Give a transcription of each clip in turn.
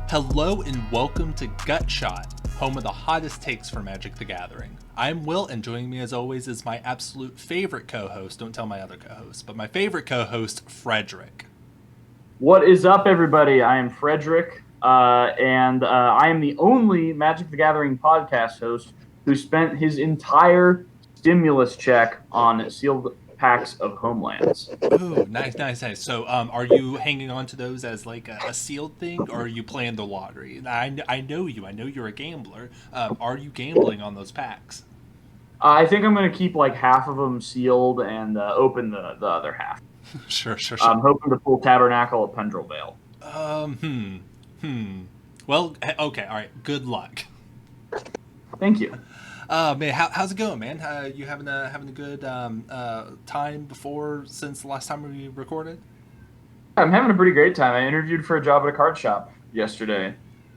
Hello and welcome to Gutshot, home of the hottest takes for Magic the Gathering. I'm Will, and joining me as always is my absolute favorite co-host, don't tell my other co-host, but my favorite co-host, Frederick. What is up, everybody? I am Frederick, and I am the only Magic the Gathering podcast host who spent his entire stimulus check on sealed packs of Homelands. Ooh, nice. So, are you hanging on to those as like a sealed thing, or are you playing the lottery? I know you. I know you're a gambler. Are you gambling on those packs? I think I'm going to keep like half of them sealed and open the other half. Sure. I'm hoping to pull Tabernacle of Pendrell Vale. Well, okay, all right. Good luck. Thank you. Man, how's it going, man? You having a good time since the last time we recorded? I'm having a pretty great time. I interviewed for a job at a card shop yesterday.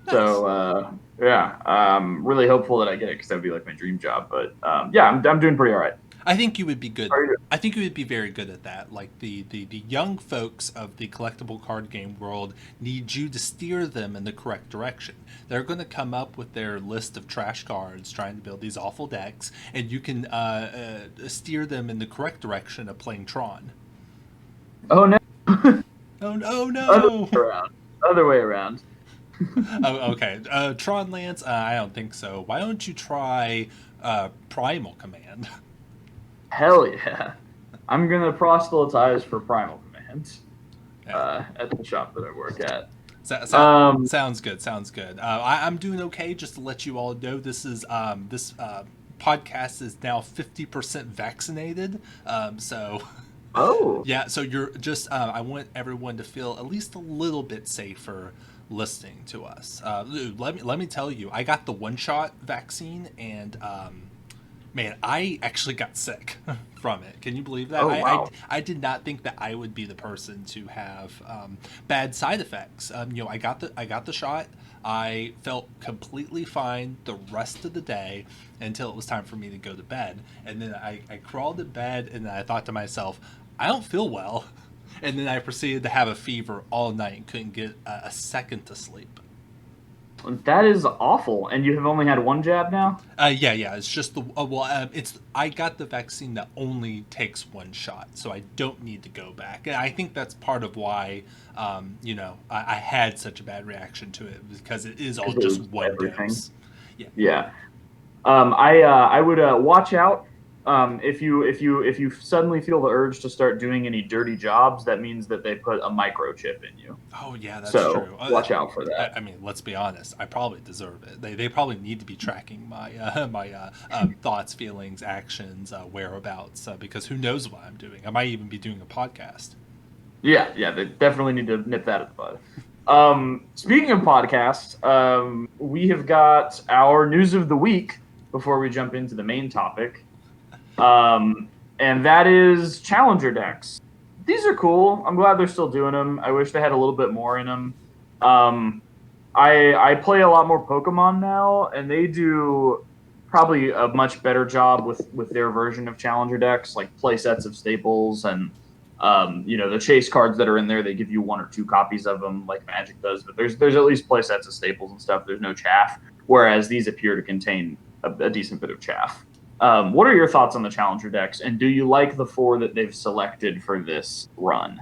Nice. So, yeah, I'm really hopeful that I get it because that would be like my dream job. But yeah, I'm doing pretty all right. I think you would be good. How are you doing? I think you would be very good at that. Like the young folks of the collectible card game world need you to steer them in the correct direction. They're going to come up with their list of trash cards, trying to build these awful decks, and you can steer them in the correct direction of playing Thran. Oh no! Oh no! Other way around. Oh, okay. Tron Lance? I don't think so. Why don't you try Primal Command? Hell yeah! I'm gonna proselytize for Primal Command at the shop that I work at. Sounds good. I'm doing okay. Just to let you all know, this podcast is now 50% vaccinated. So. Oh. Yeah, so you're just, I want everyone to feel at least a little bit safer listening to us. Let me tell you, I got the one-shot vaccine, and man, I actually got sick from it. Can you believe that? Oh, wow. I did not think that I would be the person to have bad side effects. I got the shot. I felt completely fine the rest of the day until it was time for me to go to bed. And then I crawled in bed, and then I thought to myself, I don't feel well. And then I proceeded to have a fever all night and couldn't get a second to sleep. That is awful. And you have only had one jab now? Yeah. It's just I got the vaccine that only takes one shot, so I don't need to go back. And I think that's part of why, I had such a bad reaction to it, because it is all just one dose. Yeah. I would watch out. If you suddenly feel the urge to start doing any dirty jobs, that means that they put a microchip in you. Oh yeah, that's true. Watch out for that. I mean, let's be honest. I probably deserve it. They probably need to be tracking my thoughts, feelings, actions, whereabouts, because who knows what I'm doing. I might even be doing a podcast. Yeah. They definitely need to nip that in the bud. Speaking of podcasts, we have got our news of the week before we jump into the main topic. And that is Challenger decks. These are cool. I'm glad they're still doing them. I wish they had a little bit more in them. I play a lot more Pokemon now, and they do probably a much better job with their version of Challenger decks, like play sets of staples and the chase cards that are in there. They give you one or two copies of them, like Magic does. But there's at least play sets of staples and stuff. There's no chaff, whereas these appear to contain a decent bit of chaff. What are your thoughts on the Challenger decks, and do you like the four that they've selected for this run?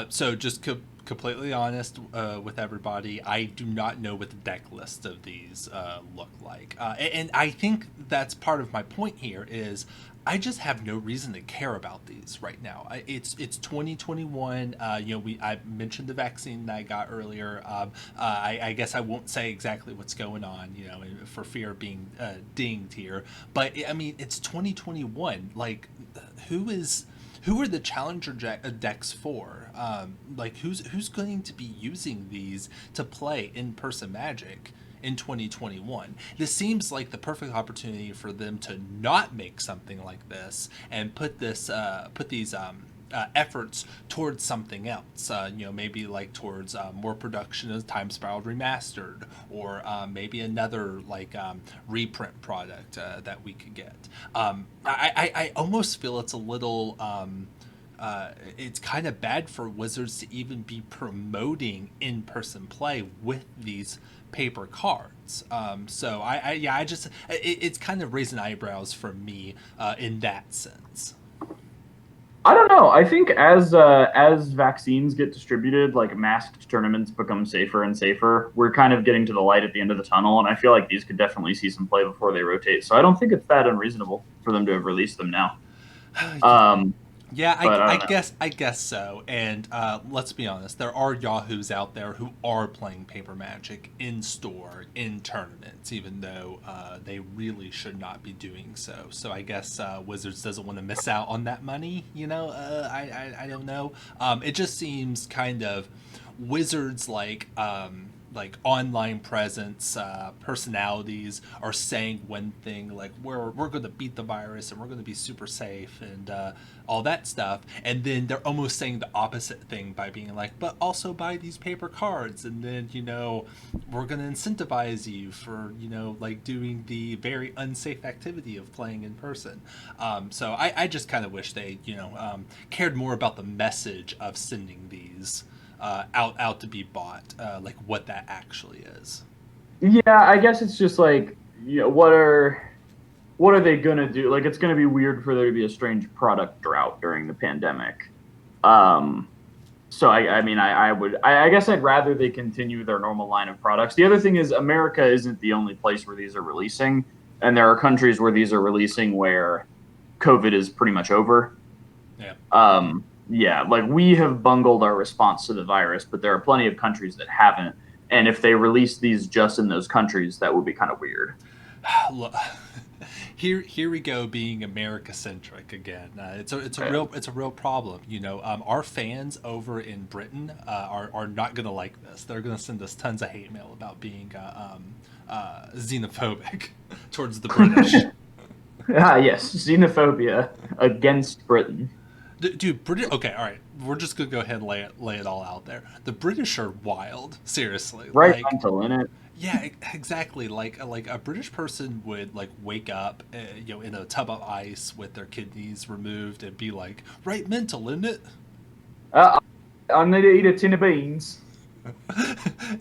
So just completely honest with everybody, I do not know what the deck list of these look like. And I think that's part of my point here is I just have no reason to care about these right now. It's 2021. I mentioned the vaccine that I got earlier. I guess I won't say exactly what's going on, for fear of being dinged here. But I mean, it's 2021. Like, who are the Challenger decks for? Who's going to be using these to play in-person Magic in 2021? This seems like the perfect opportunity for them to not make something like this and put these efforts towards something else. Maybe like towards more production of Time Spiral Remastered, or maybe another reprint product that we could get. I almost feel it's a little it's kind of bad for Wizards to even be promoting in-person play with these paper cards. So I just it's kind of raising eyebrows for me in that sense. I don't know. I think as vaccines get distributed, like masked tournaments become safer and safer. We're kind of getting to the light at the end of the tunnel, and I feel like these could definitely see some play before they rotate. So I don't think it's that unreasonable for them to have released them now. Yeah, But I I don't know. guess so. And let's be honest, there are yahoos out there who are playing paper Magic in store in tournaments, even though they really should not be doing so. So I guess Wizards doesn't want to miss out on that money. You know, I don't know. It just seems kind of Wizards like online presence, personalities are saying one thing like we're going to beat the virus and we're going to be super safe and all that stuff, and then they're almost saying the opposite thing by being like, but also buy these paper cards, and then we're going to incentivize you for like doing the very unsafe activity of playing in person. So I just kind of wish they cared more about the message of sending these out to be bought, like what that actually is. Yeah, I guess it's just like, what are they gonna do? Like, it's gonna be weird for there to be a strange product drought during the pandemic. Um, so I mean, I guess I'd rather they continue their normal line of products. The other thing is America isn't the only place where these are releasing, and there are countries where these are releasing where COVID is pretty much over. Yeah. Yeah, like we have bungled our response to the virus, but there are plenty of countries that haven't. And if they release these just in those countries, that would be kind of weird. Look, here we go being America centric again. It's a real problem. Our fans over in Britain are not gonna like this. They're gonna send us tons of hate mail about being xenophobic towards the British. Yes, xenophobia against Britain. Dude, British. Okay, all right. We're just gonna go ahead and lay it all out there. The British are wild. Seriously, Right like, mental in it. yeah, exactly. Like a British person would like wake up, in a tub of ice with their kidneys removed and be like, right mental, isn't it? Uh, I need to eat a tin of beans.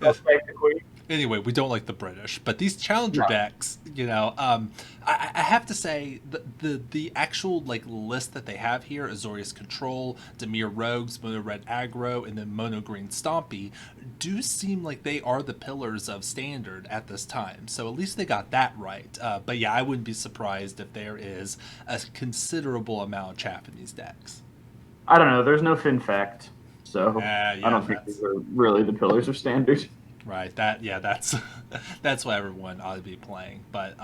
Okay, the queen. Anyway, we don't like the British, but these challenger No. decks, I have to say the actual like list that they have here: Azorius Control, Dimir Rogues, Mono Red Aggro, and then Mono Green Stompy, do seem like they are the pillars of Standard at this time. So at least they got that right. But yeah, I wouldn't be surprised if there is a considerable amount of chaff in these decks. I don't know. There's no fin fact, so I Yeah, don't think these are really the pillars of standard. right. That's that's what everyone ought to be playing. But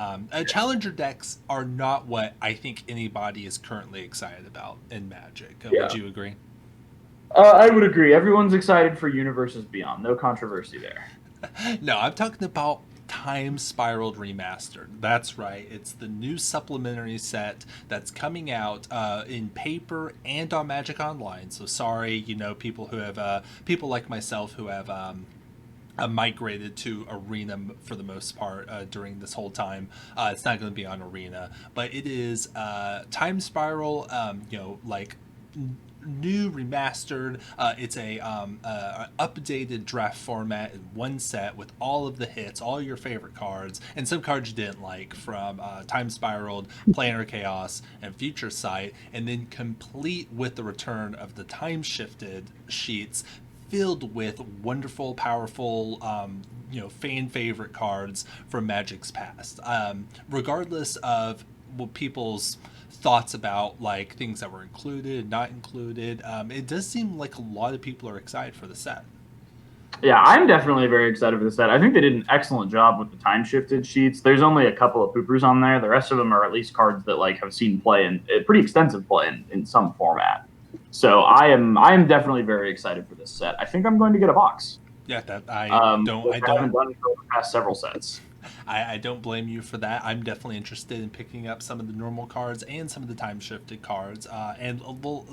challenger decks are not what I think anybody is currently excited about in Magic. Yeah. Would you agree? I would agree. Everyone's excited for Universes Beyond. No controversy there. No, I'm talking about Time Spiral Remastered. That's right. It's the new supplementary set that's coming out in paper and on Magic Online. So sorry, people who have people like myself who have migrated to Arena for the most part during this whole time. It's not going to be on Arena, but it is Time Spiral. Like new remastered. It's a updated draft format in one set with all of the hits, all your favorite cards, and some cards you didn't like from Time Spiraled, Planar Chaos, and Future Sight, and then complete with the return of the Timeshifted sheets filled with wonderful, powerful, fan favorite cards from Magic's past. Regardless of what people's thoughts about like things that were included, not included, it does seem like a lot of people are excited for the set. Yeah, I'm definitely very excited for this set. I think they did an excellent job with the time shifted sheets. There's only a couple of poopers on there. The rest of them are at least cards that like have seen play and pretty extensive play in some format. So I am definitely very excited for this set. I think I'm going to get a box. Yeah, that Which I haven't done for the past several sets. I don't blame you for that. I'm definitely interested in picking up some of the normal cards and some of the time shifted cards. And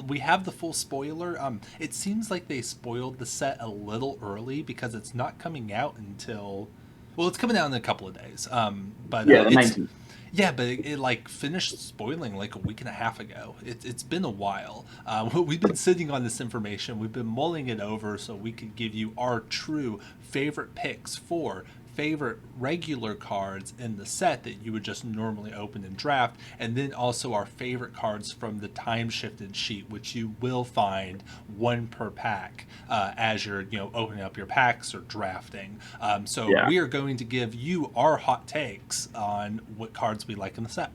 we have the full spoiler. It seems like they spoiled the set a little early because it's not coming out until, well, it's coming out in a couple of days. But Yeah, the 19th. Yeah, but it like finished spoiling like a week and a half ago. It's been a while. We've been sitting on this information. We've been mulling it over so we could give you our true favorite picks for favorite regular cards in the set that you would just normally open and draft, and then also our favorite cards from the time shifted sheet, which you will find one per pack as you're opening up your packs or drafting. So Yeah. we are going to give you our hot takes on what cards we like in the set.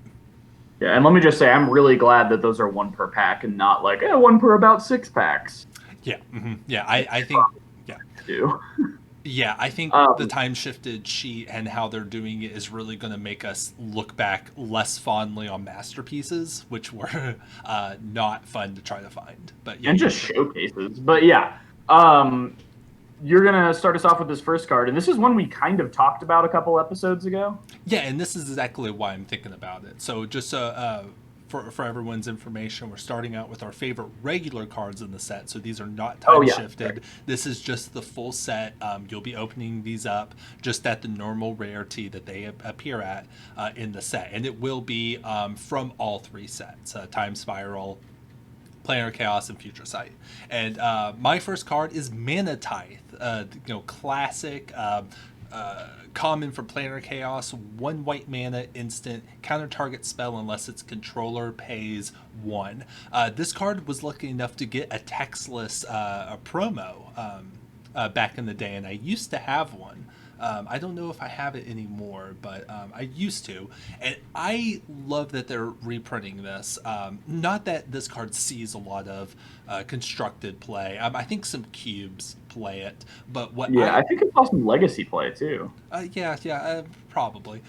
Yeah, and let me just say, I'm really glad that those are one per pack and not like one per about 6 packs. Yeah, yeah. I think yeah. Do. Yeah, I think the Um, time shifted sheet and how they're doing it is really going to make us look back less fondly on masterpieces, which were not fun to try to find. But yeah, and you just can. showcases. But yeah, um, you're gonna start us off with this first card, and this is one we kind of talked about a couple episodes ago. Yeah, and this is exactly why I'm thinking about it. So just for everyone's information, we're starting out with our favorite regular cards in the set. So these are not Oh time yeah, right. shifted. This is just the full set. You'll be opening these up just at the normal rarity that they appear at in the set, and it will be from all three sets: Time Spiral, Planar Chaos, and Future Sight. And my first card is Mana Tithe. Classic. Common for Planar Chaos, 1 white mana instant, counter target spell unless its controller pays 1. This card was lucky enough to get a textless a promo back in the day, and I used to have one. I don't know if I have it anymore, but I used to. And I love that they're reprinting this. Not that this card sees a lot of constructed play. I think some cubes play it, but what Yeah, I I think it saw some legacy play too. yeah, probably.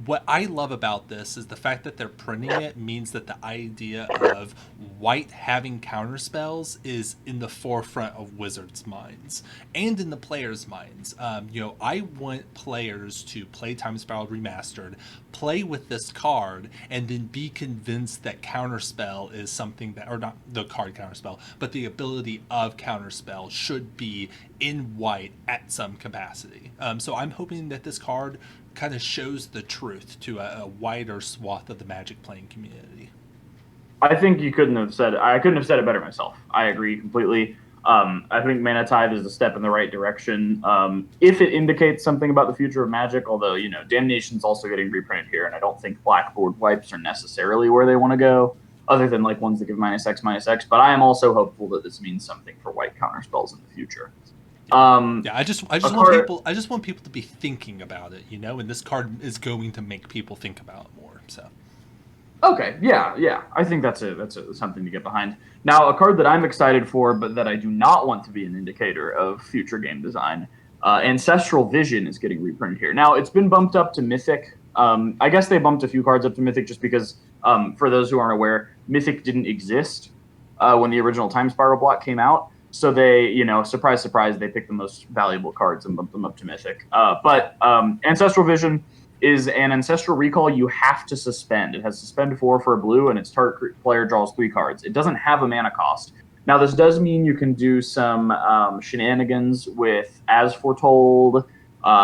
What I love about this is the fact that they're printing it means that the idea of white having counter spells is in the forefront of wizards' minds and in the players' minds. I want players to play Time Spiral Remastered, play with this card, and then be convinced that counterspell is something that, or not the card counterspell, but the ability of counterspell should be in white at some capacity. So I'm hoping that this card kind of shows the truth to a wider swath of the Magic playing community. I think you couldn't have said. I couldn't have said it better myself. I agree completely. I think Mana Tithe is a step in the right direction. If it indicates something about the future of Magic, although Damnation's also getting reprinted here, and I don't think blackboard wipes are necessarily where they want to go, other than like ones that give -X/-X. But I am also hopeful that this means something for white counter spells in the future. Yeah. Um, Yeah, I a just want card. people I just want people to be thinking about it, and this card is going to make people think about it more. So Okay, yeah, yeah. I think that's something to get behind. Now, a card that I'm excited for, but that I do not want to be an indicator of future game design. Ancestral Vision is getting reprinted here. Now, it's been bumped up to Mythic. I guess they bumped a few cards up to Mythic just because, for those who aren't aware, Mythic didn't exist when the original Time Spiral block came out. So they, surprise, surprise, they picked the most valuable cards and bumped them up to Mythic. But Ancestral Vision is an ancestral recall you have to suspend. It has suspend 4 for a blue, and its target player draws 3 cards. It doesn't have a mana cost. Now, this does mean you can do some shenanigans with As Foretold,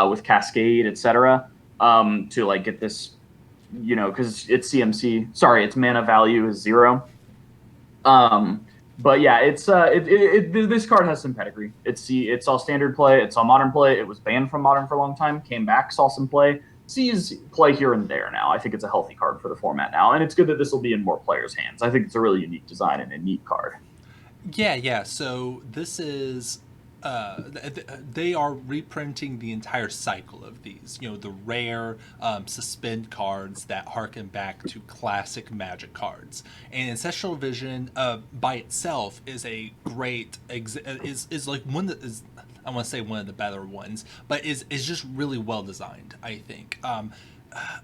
with Cascade, etc., to like get this, because its CMC, sorry, its mana value is 0. But yeah, this card has some pedigree. It saw standard play, it saw modern play. It was banned from modern for a long time, came back, saw some play, sees play here and there now. I think it's a healthy card for the format now, and it's good that this will be in more players' hands. I think it's a really unique design and a neat card. yeah. So this is they are reprinting the entire cycle of these. The rare suspend cards that harken back to classic Magic cards. And Ancestral Vision, by itself, is a great is like one that is. I want to say one of the better ones, but is just really well designed. I think.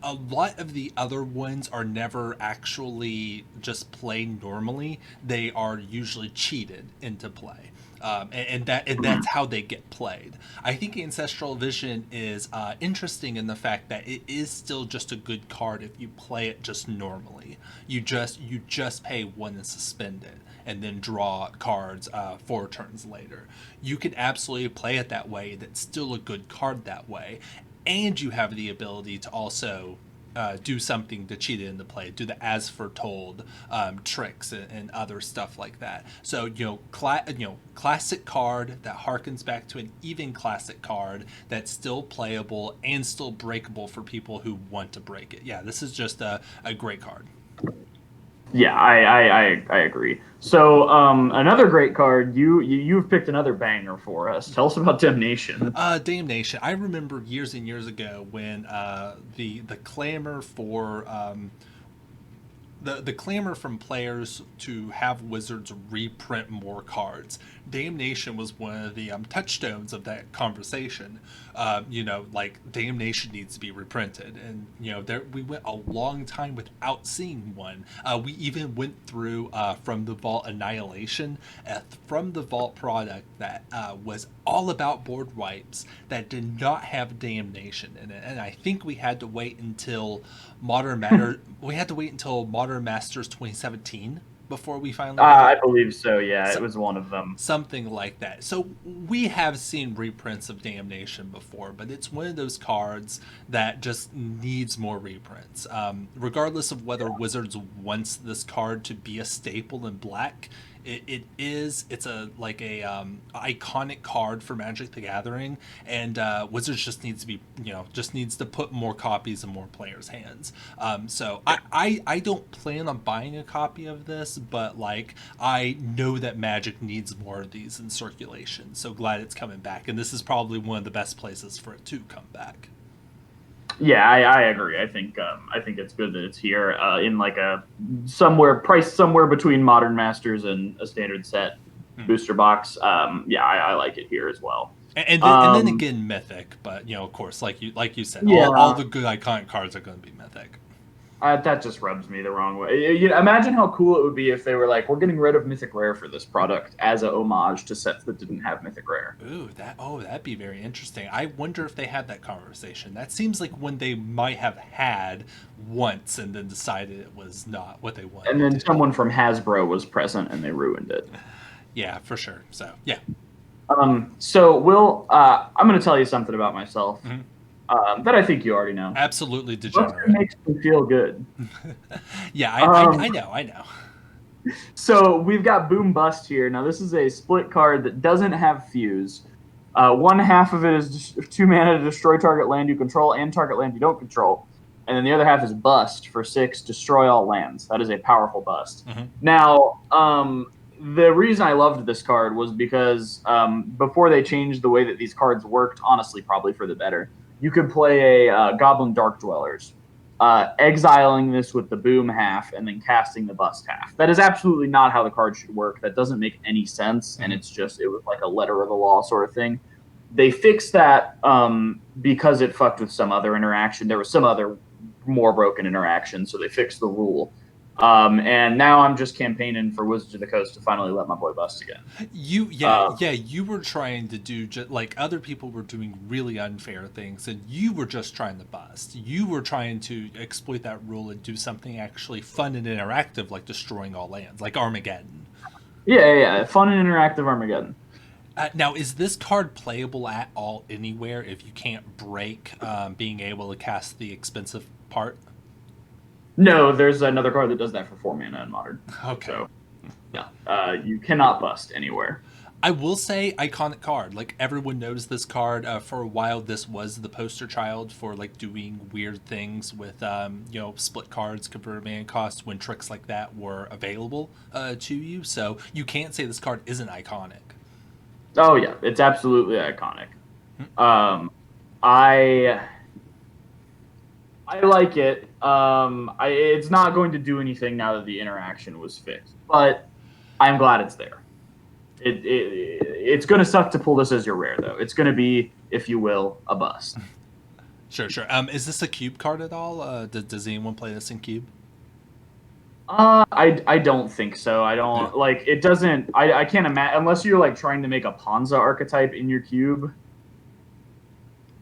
A lot of the other ones are never actually just played normally. They are usually cheated into play. And that's how they get played. I think Ancestral Vision is interesting in the fact that it is still just a good card if you play it just normally. You just pay 1 and suspend it, and then draw cards 4 turns later. You can absolutely play it that way. That's still a good card that way, and you have the ability to also do something to cheat it into play, do the as foretold tricks and other stuff like that. So classic card that harkens back to an even classic card that's still playable and still breakable for people who want to break it. Yeah, this is just a great card. Yeah, I agree. So another great card. You've picked another banger for us. Tell us about Damnation. Damnation. I remember years and years ago when the clamor for the clamor from players to have Wizards reprint more cards. Damnation was one of the touchstones of that conversation. Like Damnation needs to be reprinted, and we went a long time without seeing one. We even went through From the Vault Annihilation, From the Vault product that was all about board wipes that did not have Damnation in it, and I think we had to wait until Modern Masters 2017 before we finally I believe so. Yeah, it was one of them. Something like that. So we have seen reprints of Damnation before, but it's one of those cards that just needs more reprints. Regardless of whether Wizards wants this card to be a staple in Black, it's a iconic card for Magic the Gathering, and Wizards just needs to put more copies in more players' hands. So I don't plan on buying a copy of this, but I know that Magic needs more of these in circulation. So glad it's coming back, and this is probably one of the best places for it to come back. Yeah, I agree. I think it's good that it's here in priced somewhere between Modern Masters and a standard set booster box. I like it here as well. And then again, Mythic, but of course, like you said, all the good iconic cards are going to be Mythic. That just rubs me the wrong way. Imagine how cool it would be if they were like, we're getting rid of Mythic Rare for this product as a homage to sets that didn't have Mythic Rare. Ooh, that'd be very interesting. I wonder if they had that conversation. That seems like one they might have had once and then decided it was not what they wanted. And then someone from Hasbro was present and they ruined it. Yeah, for sure. So, yeah. So, Will, I'm going to tell you something about myself. Mm-hmm. That I think you already know. Absolutely degenerate. It makes me feel good. Yeah, I know. So we've got Boom Bust here. Now this is a split card that doesn't have Fuse. One half of it is 2 mana to destroy target land you control and target land you don't control. And then the other half is Bust for 6, destroy all lands. That is a powerful bust. Mm-hmm. Now, the reason I loved this card was because before they changed the way that these cards worked, honestly, probably for the better, you could play a Goblin Dark Dwellers, exiling this with the boom half and then casting the bust half. That is absolutely not how the card should work. That doesn't make any sense, and it was like a letter of the law sort of thing. They fixed that because it fucked with some other interaction. There was some other more broken interaction, so they fixed the rule. And now I'm just campaigning for Wizards of the Coast to finally let my boy bust again. You were trying to do like other people were doing really unfair things, and you were just trying to bust. You were trying to exploit that rule and do something actually fun and interactive, like destroying all lands, like Armageddon. Yeah, fun and interactive Armageddon. Now, is this card playable at all anywhere if you can't break being able to cast the expensive part? No, there's another card that does that for 4 mana in Modern. Okay. So, yeah, you cannot bust anywhere. I will say, iconic card. Like, everyone knows this card. For a while, this was the poster child for, doing weird things with, split cards, converted mana costs, when tricks like that were available to you. So, you can't say this card isn't iconic. Oh, yeah. It's absolutely iconic. I like it. It's not going to do anything now that the interaction was fixed, but I'm glad it's there. It's going to suck to pull this as your rare, though. It's going to be, if you will, a bust. Sure. Is this a cube card at all? Does anyone play this in cube? I don't think so. I don't it doesn't. I can't imagine unless you're trying to make a Ponza archetype in your cube.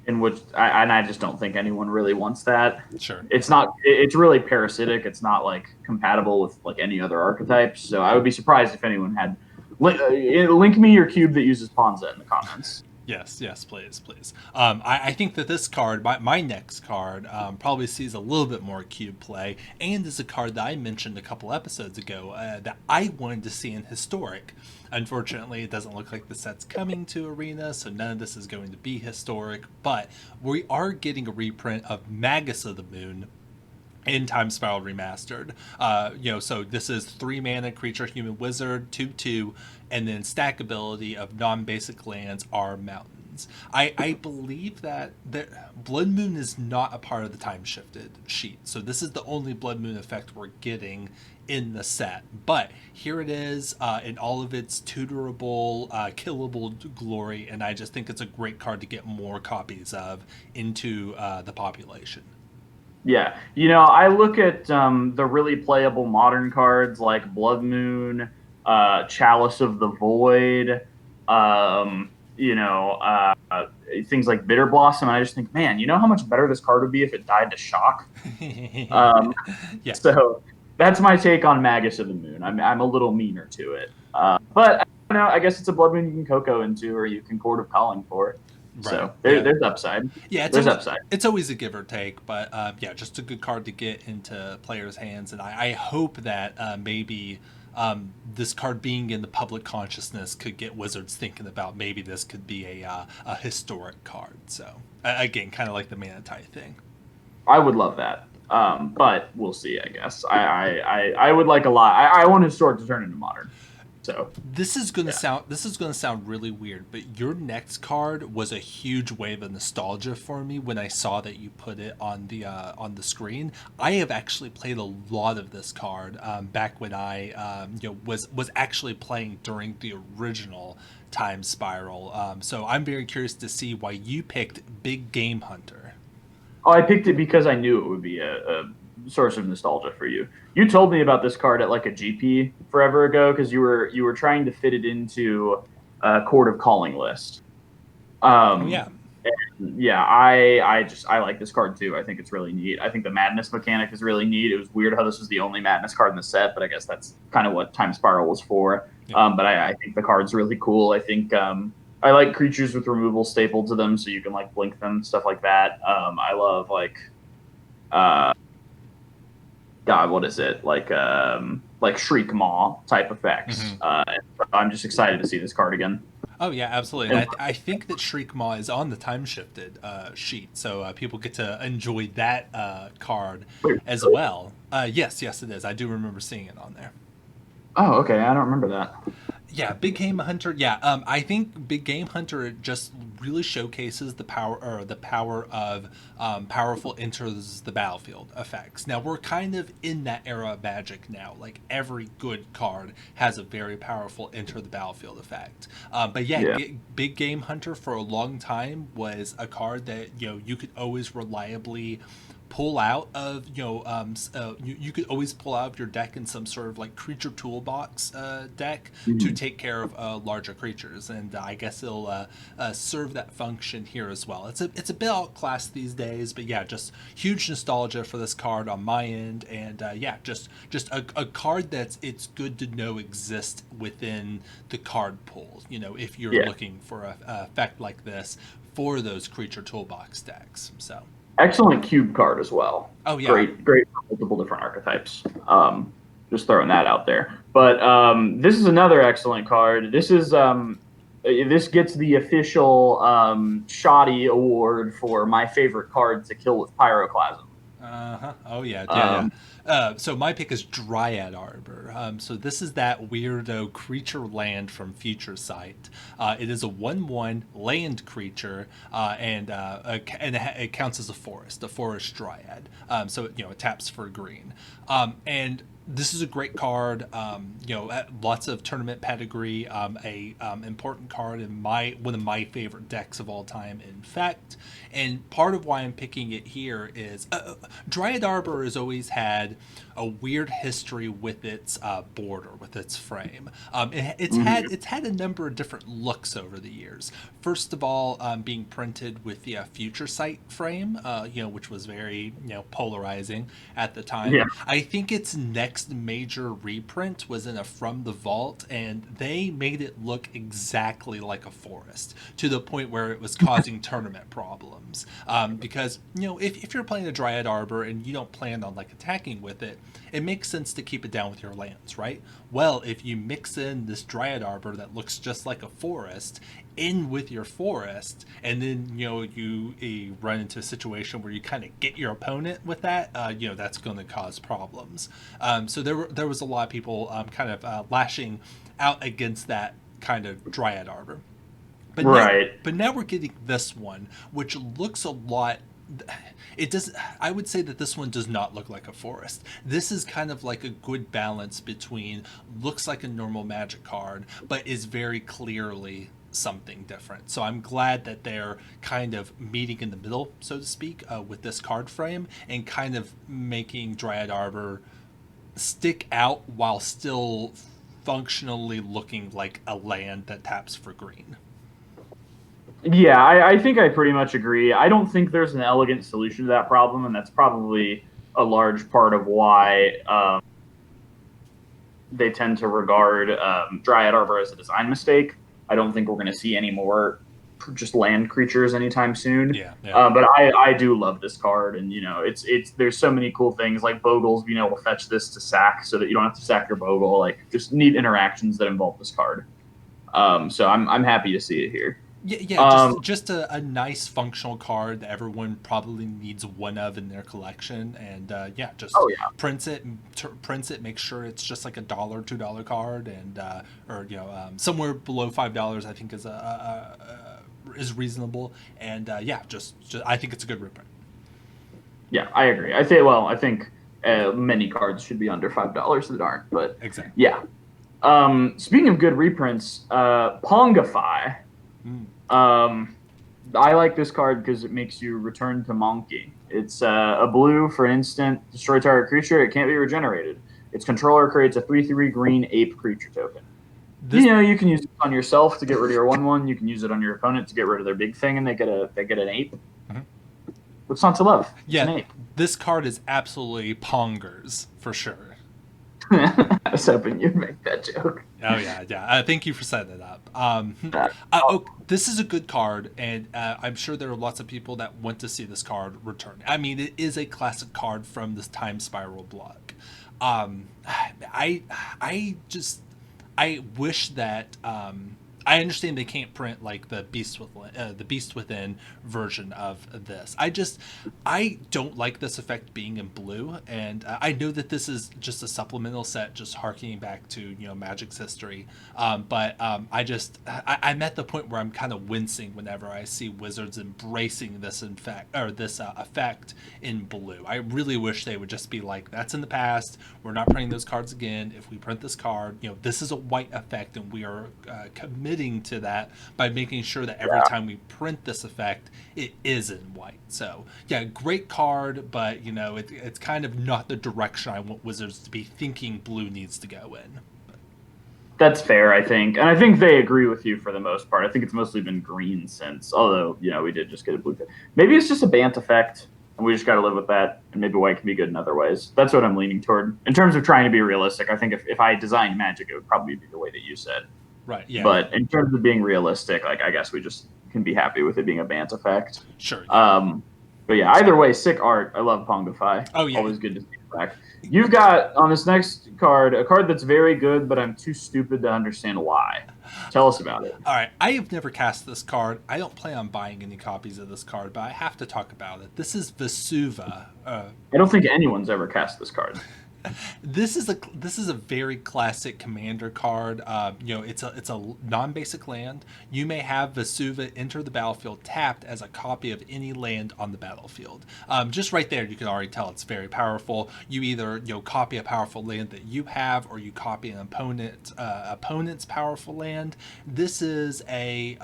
In which I just don't think anyone really wants that. Sure. It's not. It's really parasitic. It's not compatible with any other archetypes. So I would be surprised if anyone had. Link me your cube that uses Ponza in the comments. Yes, yes, please, please. I think that this card, my next card, probably sees a little bit more cube play, and is a card that I mentioned a couple episodes ago that I wanted to see in Historic. Unfortunately, it doesn't look like the set's coming to Arena, so none of this is going to be Historic, but we are getting a reprint of Magus of the Moon in Time Spiral Remastered. So this is 3 mana creature, human wizard, 2/2, and then stack ability of non-basic lands are mountains. I believe that Blood Moon is not a part of the Time Shifted sheet, so this is the only Blood Moon effect we're getting in the set. But here it is in all of its tutorable, killable glory, and I just think it's a great card to get more copies of into the population. Yeah, I look at the really playable modern cards like Blood Moon, Chalice of the Void, um, things like Bitter Blossom. And I just think, man, you know how much better this card would be if it died to shock? Yeah. So that's my take on Magus of the Moon. I'm a little meaner to it. But I don't know, I guess it's a Blood Moon you can Coco into, or you can Court of Calling for. Right. So Yeah. there's upside. Yeah, there's upside. It's always a give or take, but yeah, just a good card to get into players' hands, and I hope that maybe this card being in the public consciousness could get Wizards thinking about maybe this could be a historic card. So again, kind of like the Manatee thing. I would love that, but we'll see. I guess I would like a lot. I want historic to turn into modern. So this is gonna sound really weird, but your next card was a huge wave of nostalgia for me when I saw that you put it on the screen. I have actually played a lot of this card back when I was actually playing during the original Time Spiral. So I'm very curious to see why you picked Big Game Hunter. Oh, I picked it because I knew it would be a source of nostalgia for you. You told me about this card at like a GP forever ago because you were trying to fit it into a Court of Calling list. Yeah. Yeah, I like this card too. I think it's really neat. I think the madness mechanic is really neat. It was weird how this was the only madness card in the set, but I guess that's kind of what Time Spiral was for. Yeah. But I think the card's really cool. I think I like creatures with removal stapled to them, so you can like blink them, stuff like that. I love God, what is it? Like Shriek Maw type effects. I'm just excited to see this card again. Oh yeah, absolutely. And I think that Shriek Maw is on the Time Shifted sheet, so people get to enjoy that card as well. Yes, it is. I do remember seeing it on there. Oh, okay. I don't remember that. Yeah, Big Game Hunter. Yeah, I think Big Game Hunter just really showcases the power of powerful enters the battlefield effects. Now we're kind of in that era of Magic now. Like every good card has a very powerful enter the battlefield effect. But yeah. Big Game Hunter for a long time was a card that you could always reliably pull out of you could always pull out of your deck in some sort of like creature toolbox deck to take care of larger creatures, and I guess it'll serve that function here as well. It's a bit outclassed these days, but yeah, just huge nostalgia for this card on my end, and just a card it's good to know exists within the card pool. If you're looking for a effect like this for those creature toolbox decks. So excellent cube card as well. Oh yeah, great for multiple different archetypes. Just throwing that out there. But this is another excellent card. This is this gets the official Shoddy award for my favorite card to kill with Pyroclasm. Oh yeah. So my pick is Dryad Arbor. So this is that weirdo creature land from Future Sight. It is a 1/1 land creature, and it counts as a forest dryad. So it taps for green, and this is a great card. Lots of tournament pedigree. Important card in one of my favorite decks of all time, in fact. And part of why I'm picking it here is Dryad Arbor has always had a weird history with its border, with its frame. It's had a number of different looks over the years. First of all, being printed with the Future Sight frame, which was very polarizing at the time. Yeah. I think its next next major reprint was in a From the Vault, and they made it look exactly like a forest, to the point where it was causing tournament problems. Because, if you're playing a Dryad Arbor and you don't plan on like attacking with it, it makes sense to keep it down with your lands, right? Well, if you mix in this Dryad Arbor that looks just like a forest in with your forest, and then you run into a situation where you kind of get your opponent with that, that's going to cause problems. So there was a lot of people kind of lashing out against that kind of Dryad Arbor. But now we're getting this one, which looks a lot. It does. I would say that this one does not look like a forest. This is kind of like a good balance between looks like a normal Magic card, but is very clearly something different. So I'm glad that they're kind of meeting in the middle, so to speak, with this card frame, and kind of making Dryad Arbor stick out while still functionally looking like a land that taps for green. Yeah, I think I pretty much agree. I don't think there's an elegant solution to that problem, and that's probably a large part of why they tend to regard Dryad Arbor as a design mistake. I don't think we're going to see any more just land creatures anytime soon. Yeah. But I do love this card, and it's there's so many cool things like Bogles being able to fetch this to sack so that you don't have to sack your Bogle. Like just neat interactions that involve this card. So I'm happy to see it here. Yeah, just a nice functional card that everyone probably needs one of in their collection, and print it, make sure it's just like $1, $2 card, and somewhere below $5 I think is reasonable, and just I think it's a good reprint. Yeah, I agree. I think many cards should be under $5 that aren't, but exactly. Yeah. Speaking of good reprints, Pongify. I like this card because it makes you return to Monkey. It's a blue for an instant, destroy target creature. It can't be regenerated. Its controller creates a 3/3 green ape creature token. You can use it on yourself to get rid of your 1/1. You can use it on your opponent to get rid of their big thing, and they get an ape. Mm-hmm. What's not to love? Yeah, it's an ape. This card is absolutely pongers for sure. I was hoping you'd make that joke. Oh yeah. Thank you for setting it up. This is a good card, and I'm sure there are lots of people that want to see this card return. I mean, it is a classic card from this Time Spiral block. I wish that I understand they can't print like the Beast Within version of this. I don't like this effect being in blue, and I know that this is just a supplemental set, just harkening back to Magic's history. But I'm at the point where I'm kind of wincing whenever I see Wizards embracing this effect in blue. I really wish they would just be like, that's in the past. We're not printing those cards again. If we print this card, this is a white effect, and we are committing to that by making sure that every time we print this effect, it is in white. So yeah, great card, but it's kind of not the direction I want Wizards to be thinking blue needs to go in. That's fair, I think, and I think they agree with you for the most part. I think it's mostly been green since, although we did just get a blue. Maybe it's just a Bant effect, and we just got to live with that. And maybe white can be good in other ways. That's what I'm leaning toward in terms of trying to be realistic. I think if I designed Magic, it would probably be the way that you said. Right, yeah. But in terms of being realistic, I guess we just can be happy with it being a Bant effect. Sure. Yeah. But yeah, either way, sick art. I love Pongify. Oh yeah. Always good to see it back. You've got on this next card a card that's very good, but I'm too stupid to understand why. Tell us about it. All right. I have never cast this card. I don't plan on buying any copies of this card, but I have to talk about it. This is Vesuva. I don't think anyone's ever cast this card. This is a very classic commander card. It's a non-basic land. You may have Vesuva enter the battlefield tapped as a copy of any land on the battlefield. Just right there, you can already tell it's very powerful. You either copy a powerful land that you have, or you copy an opponent's powerful land. This is a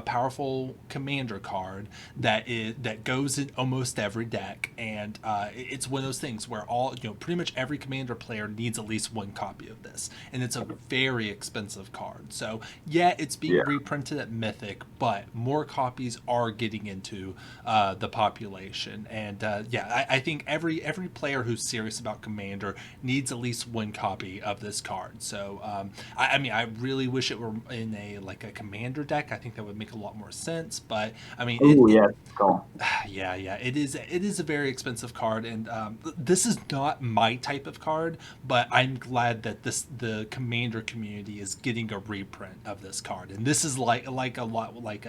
powerful commander card that goes in almost every deck, and it's one of those things where pretty much every Commander player needs at least one copy of this, and it's a very expensive card. So yeah, it's being reprinted at Mythic, but more copies are getting into the population. And I think every player who's serious about Commander needs at least one copy of this card. So I mean, I really wish it were in a Commander deck. I think that would make a lot more sense. But I mean, cool. Yeah, it is a very expensive card, and this is not my type of card, but I'm glad that the Commander community is getting a reprint of this card, and this is like a lot like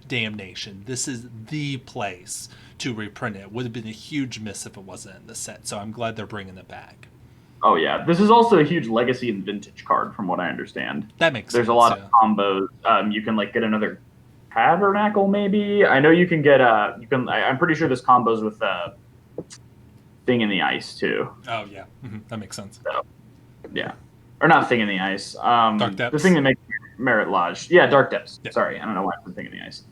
Damnation. This is the place to reprint it. Would have been a huge miss if it wasn't in the set, so I'm glad they're bringing it back. Oh yeah, this is also a huge legacy and vintage card, from what I understand. That makes There's sense, a lot of combos. You can get another Tabernacle, maybe. I know you can get I'm pretty sure this combos with Thing in the Ice too. Oh yeah, that makes sense. So, yeah, or not Thing in the Ice. Dark Depths. The thing that makes Merit Lodge. Yeah, Dark Depths. Yeah. Sorry, I don't know why I said Thing in the Ice.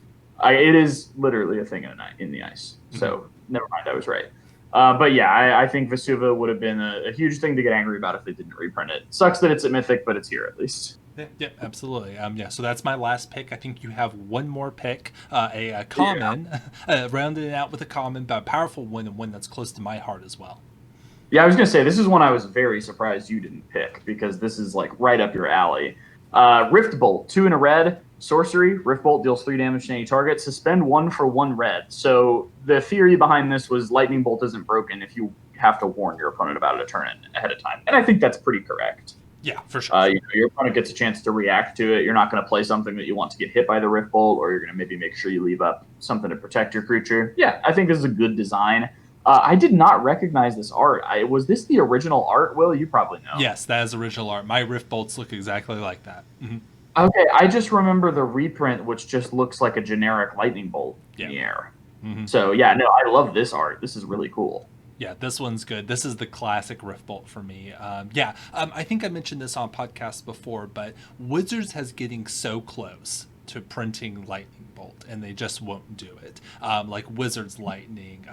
It is literally a thing in the ice. So never mind, I was right. But yeah, I think Vesuva would have been a huge thing to get angry about if they didn't reprint it. Sucks that it's at Mythic, but it's here at least. Yeah, absolutely. So that's my last pick. I think you have one more pick, a common, rounding it out with a common, but a powerful one, and one that's close to my heart as well. Yeah, I was going to say, this is one I was very surprised you didn't pick, because this is right up your alley. Rift Bolt, 2 and a red, sorcery. Rift Bolt deals 3 damage to any target. Suspend 1 for 1 red. So the theory behind this was Lightning Bolt isn't broken if you have to warn your opponent about it a turn ahead of time. And I think that's pretty correct. Yeah, for sure. Your opponent gets a chance to react to it. You're not going to play something that you want to get hit by the Rift Bolt, or you're going to maybe make sure you leave up something to protect your creature. Yeah, I think this is a good design. I did not recognize this art. Was this the original art, Will? You probably know. Yes, that is original art. My Rift Bolts look exactly like that. Okay, I just remember the reprint, which just looks like a generic lightning bolt in the air. So yeah, no, I love this art. This is really cool. Yeah, this one's good. This is the classic Rift Bolt for me. I think I mentioned this on podcasts before, but Wizards has getting so close to printing Lightning Bolt, and they just won't do it. Like Wizards Lightning.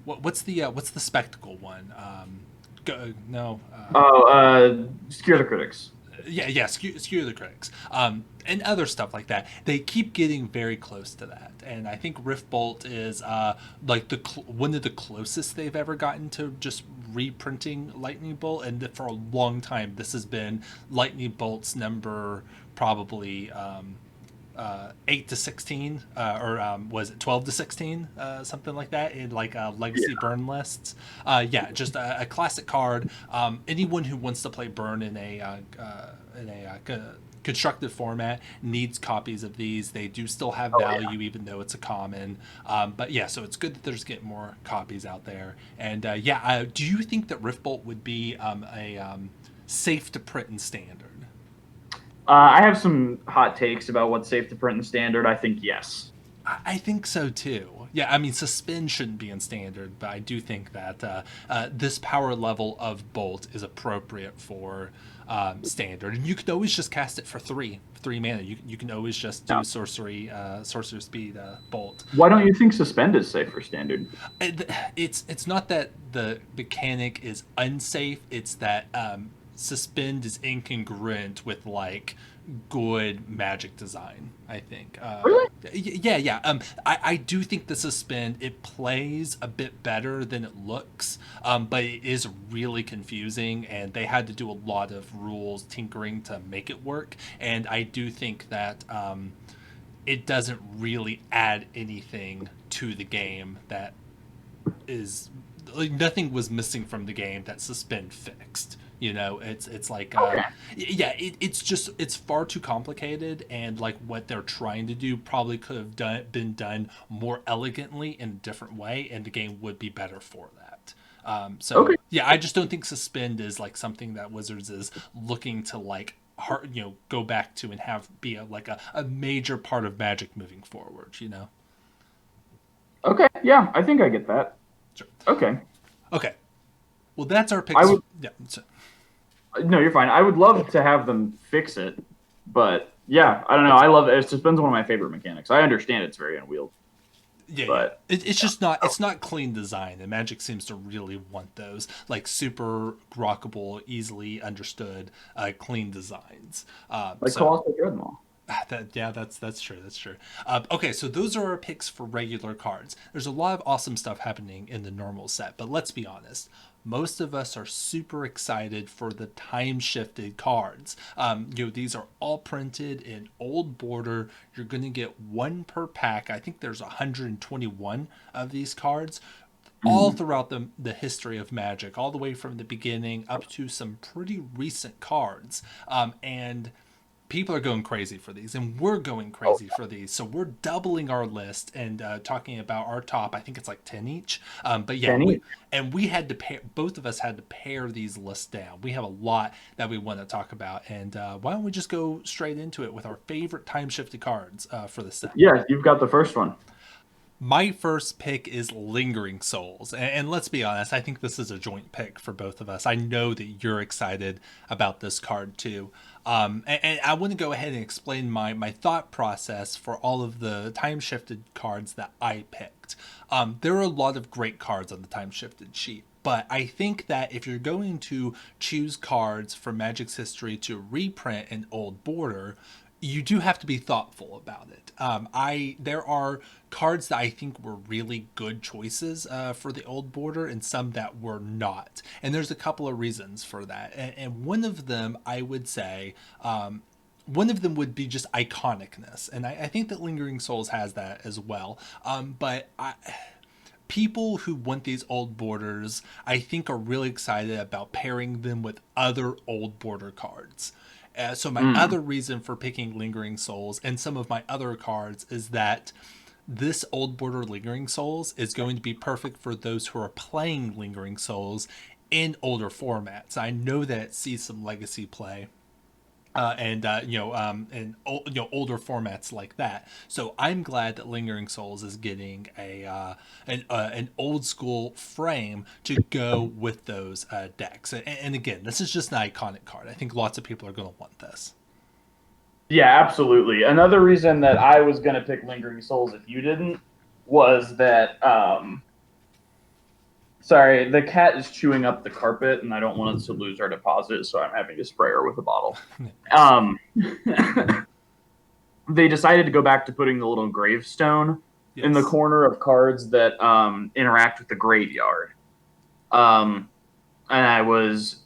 What's the spectacle one? Scare the Critics. Skew the Critics, and other stuff like that. They keep getting very close to that, and I think Rift Bolt is one of the closest they've ever gotten to just reprinting Lightning Bolt. And for a long time, this has been Lightning Bolt's number probably 8 to 16, or was it 12 to 16, something like that in legacy burn lists. Just a classic card. Anyone who wants to play burn in a constructed format needs copies of these. They do still have value, even though it's a common. So it's good that there's getting more copies out there. And do you think that Rift Bolt would be safe to print in standard? I have some hot takes about what's safe to print in standard. I think yes. I think so too. Yeah, I mean, Suspend shouldn't be in standard, but I do think that this power level of Bolt is appropriate for standard. And you can always just cast it for 3 mana. You can always just do sorcery speed Bolt. Why don't you think Suspend is safe for standard? It's not that the mechanic is unsafe. It's that Suspend is incongruent with good Magic design, I think. Really? Yeah. I do think the Suspend, it plays a bit better than it looks, but it is really confusing, and they had to do a lot of rules tinkering to make it work. And I do think that it doesn't really add anything to the game that is nothing was missing from the game that Suspend fixed. It's it's far too complicated, and what they're trying to do probably could have been done more elegantly in a different way, and the game would be better for that. I just don't think Suspend is something that Wizards is looking to go back to and have be a major part of Magic moving forward. Okay, yeah, I think I get that. Sure. Okay. Well, that's our picks. No, you're fine. I would love to have them fix it, but yeah, I don't know. I love it. Suspend's one of my favorite mechanics. I understand it's very unwieldy. Yeah. But It's just not, it's not clean design, and Magic seems to really want those like super rockable, easily understood, clean designs. like So Colossal Dreadmaw. yeah, that's true. That's true. Okay, so those are our picks for regular cards. There's a lot of awesome stuff happening in the normal set, but let's be honest. Most of us are super excited for the time shifted cards. These are all printed in old border. You're going to get one per pack. I think there's 121 of these cards all Mhm. throughout the history of Magic, all the way from the beginning up to some pretty recent cards. And people are going crazy for these, and we're going Oh, crazy for these, so we're doubling our list and talking about our top. I think it's like 10 each, but yeah, Kenny. we had to pair, both of us had to pare these lists down. We have a lot that we want to talk about, and why don't we just go straight into it with our favorite time shifted cards for the set. Yeah, you've got the first one. My first pick is Lingering Souls. And let's be honest, I think this is a joint pick for both of us. I know that you're excited about this card too. And I want to go ahead and explain my thought process for all of the time shifted cards that I picked. There are a lot of great cards on the time shifted sheet. But I think that if you're going to choose cards from Magic's history to reprint an old border, you do have to be thoughtful about it. There are cards that I think were really good choices for the old border, and some that were not. And there's a couple of reasons for that. And one of them, I would say, one of them would be just iconicness, and I think that Lingering Souls has that as well. People who want these old borders, I think, are really excited about pairing them with other old border cards. So my Mm. other reason for picking Lingering Souls and some of my other cards is that this old border Lingering Souls is going to be perfect for those who are playing Lingering Souls in older formats. I know that it sees some legacy play, older formats like that. So I'm glad that Lingering Souls is getting an old school frame to go with those decks. And again, this is just an iconic card. I think lots of people are going to want this. Yeah, absolutely. Another reason that I was going to pick Lingering Souls if you didn't was that sorry, the cat is chewing up the carpet, and I don't want us to lose our deposit, so I'm having to spray her with a bottle. Nice. They decided to go back to putting the little gravestone in the Yes. corner of cards that interact with the graveyard. Um, and I was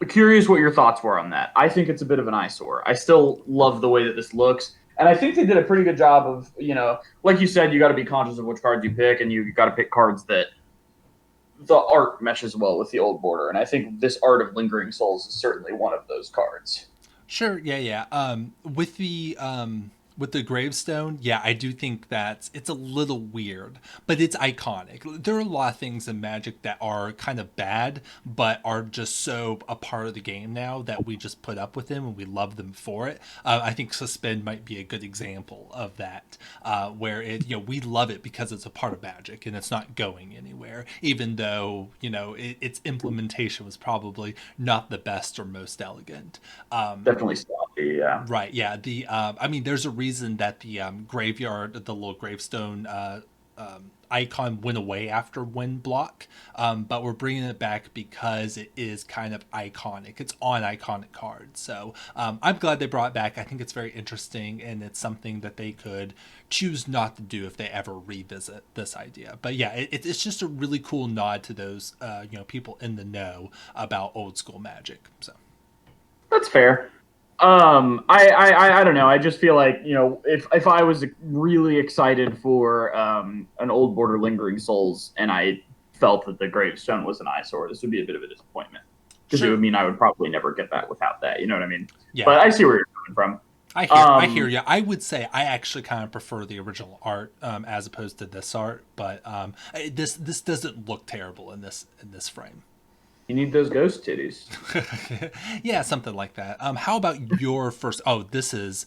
curious what your thoughts were on that. I think it's a bit of an eyesore. I still love the way that this looks. And I think they did a pretty good job of, like you said, you got to be conscious of which cards you pick, and you got to pick cards that the art meshes well with the old border. And I think this art of Lingering Souls is certainly one of those cards. Sure. Yeah. Yeah. With the gravestone, yeah, I do think that it's a little weird, but it's iconic. There are a lot of things in Magic that are kind of bad, but are just so a part of the game now that we just put up with them and we love them for it. I think Suspend might be a good example of that, where we love it because it's a part of Magic and it's not going anywhere, even though its implementation was probably not the best or most elegant. Definitely sloppy, yeah. Right. Yeah. I mean, there's a reason that the graveyard, the little gravestone icon went away after Wind Block, but we're bringing it back because it is kind of iconic. It's on iconic cards, so I'm glad they brought it back. I think it's very interesting, and it's something that they could choose not to do if they ever revisit this idea. But yeah, it's just a really cool nod to those people in the know about old school Magic. So. That's fair. I don't know. I just feel like if I was really excited for an old border Lingering Souls, and I felt that the gravestone was an eyesore, this would be a bit of a disappointment because it Sure. would mean I would probably never get that without that. You know what I mean? Yeah. But I see where you're coming from. I hear Um, you. I would say I actually kind of prefer the original art as opposed to this art, but this doesn't look terrible in this frame. you need those ghost titties. Yeah, something like that. How about your first? Oh, this is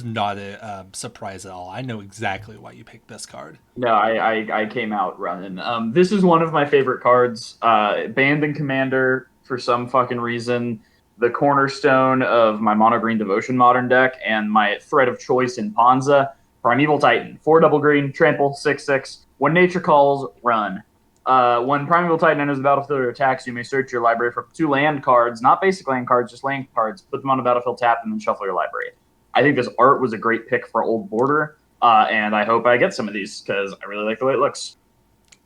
not a surprise at all. I know exactly why you picked this card. No, I came out running. This is one of my favorite cards. Band and Commander, for some fucking reason, the cornerstone of my Mono Green Devotion modern deck, and my thread of choice in Panza. Primeval Titan, 4 double green, trample, 6/6. When nature calls, run. When Primeval Titan enters the battlefield or attacks, you may search your library for 2 land cards, not basic land cards, just land cards, put them on the battlefield, tap, and then shuffle your library. I think this art was a great pick for Old Border, and I hope I get some of these because I really like the way it looks.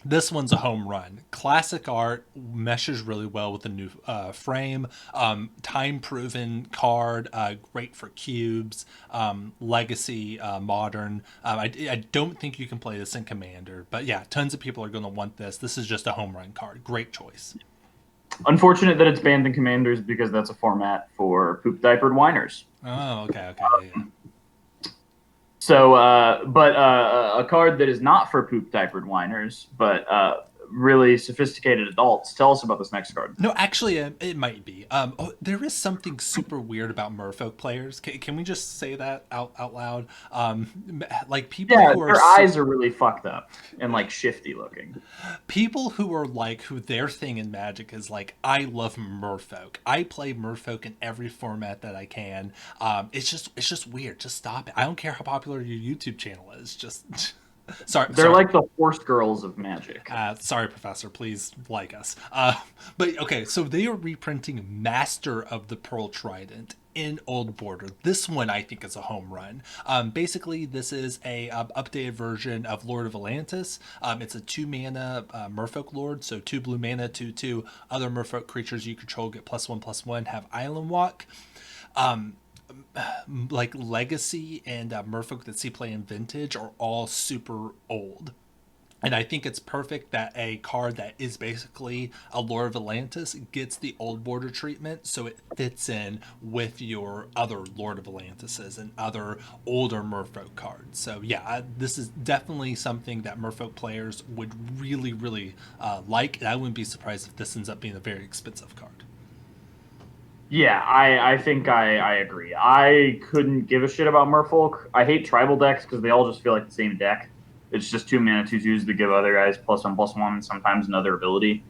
This one's a home run. Classic art meshes really well with the new frame. Time proven card, great for cubes. Legacy, modern. I don't think you can play this in Commander, but yeah, tons of people are going to want this. This is just a home run card. Great choice. Unfortunate that it's banned in Commanders because that's a format for poop diapered whiners. Oh, okay. Yeah. So, but a card that is not for poop diapered whiners, but really sophisticated adults. Tell us about this next card. No, actually, it might be. There is something super weird about Merfolk players. Can we just say that out loud? Like people who are their eyes are really fucked up and like shifty looking. People who are like who their thing in Magic is like, I love Merfolk. I play Merfolk in every format that I can. It's just weird. Just stop it. I don't care how popular your YouTube channel is. Just. They're like the horse girls of Magic. Sorry, Professor. Please like us. But okay, so they are reprinting Master of the Pearl Trident in Old Border. This one I think is a home run. Basically, this is a updated version of Lord of Atlantis. It's a 2-mana Merfolk Lord, so 2 blue mana, 2/2. Other Merfolk creatures you control get +1/+1, have Island Walk. Like Legacy and Merfolk that see play in Vintage are all super old. And I think it's perfect that a card that is basically a Lord of Atlantis gets the Old Border treatment, so it fits in with your other Lord of Atlantises and other older Merfolk cards. So yeah, this is definitely something that Merfolk players would really, really like, and I wouldn't be surprised if this ends up being a very expensive card. Yeah, I think I agree. I couldn't give a shit about Merfolk. I hate tribal decks because they all just feel like the same deck. It's just 2 mana 2/2s to give other guys +1/+1 and sometimes another ability.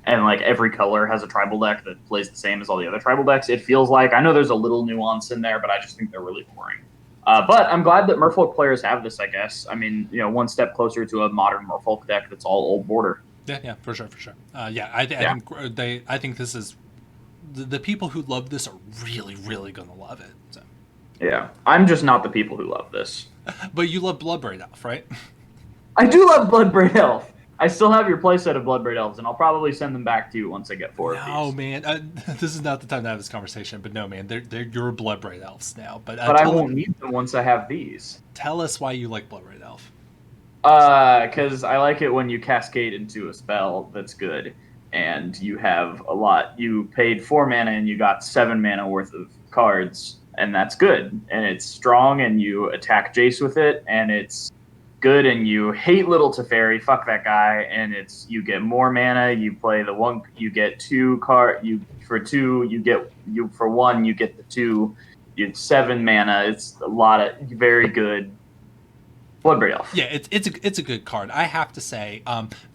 And like every color has a tribal deck that plays the same as all the other tribal decks. It feels like, I know there's a little nuance in there, but I just think they're really boring. But I'm glad that Merfolk players have this, I guess. I mean, one step closer to a modern Merfolk deck that's all Old Border. Yeah, for sure. I think this is the people who love this are really, really going to love it. So. Yeah, I'm just not the people who love this. But you love Bloodbraid Elf, right? I do love Bloodbraid Elf. I still have your playset of Bloodbraid Elves, and I'll probably send them back to you once I get 4 of these. No, man. This is not the time to have this conversation, but no, man. They're your Bloodbraid Elves now. But I won't need them once I have these. Tell us why you like Bloodbraid Elf. Because I like it when you cascade into a spell that's good. And you have a lot. You paid 4 mana and you got 7 mana worth of cards, and that's good. And it's strong, and you attack Jace with it, and it's good. And you hate Little Teferi, fuck that guy. And you get more mana. You play the 1. You get 2 card. For 2. For 1. You get the 2. You get 7 mana. It's a lot of very good. Bloodbraid Elf. Yeah, it's a good card. I have to say,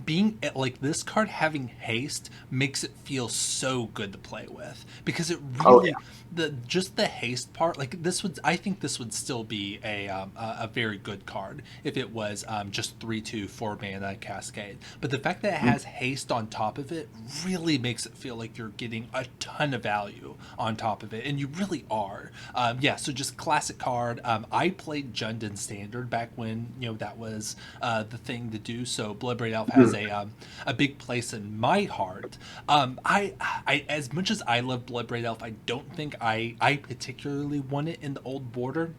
being like this card having haste makes it feel so good to play with, because it really the haste part, like I think this would still be a very good card if it was just 3/2 4 mana cascade. But the fact that it has haste on top of it really makes it feel like you're getting a ton of value on top of it, and you really are. So just classic card. I played Jund Standard back when that was the thing to do. So Bloodbraid Elf has a big place in my heart. I as much as I love Bloodbraid Elf, I don't think I particularly want it in the Old Border,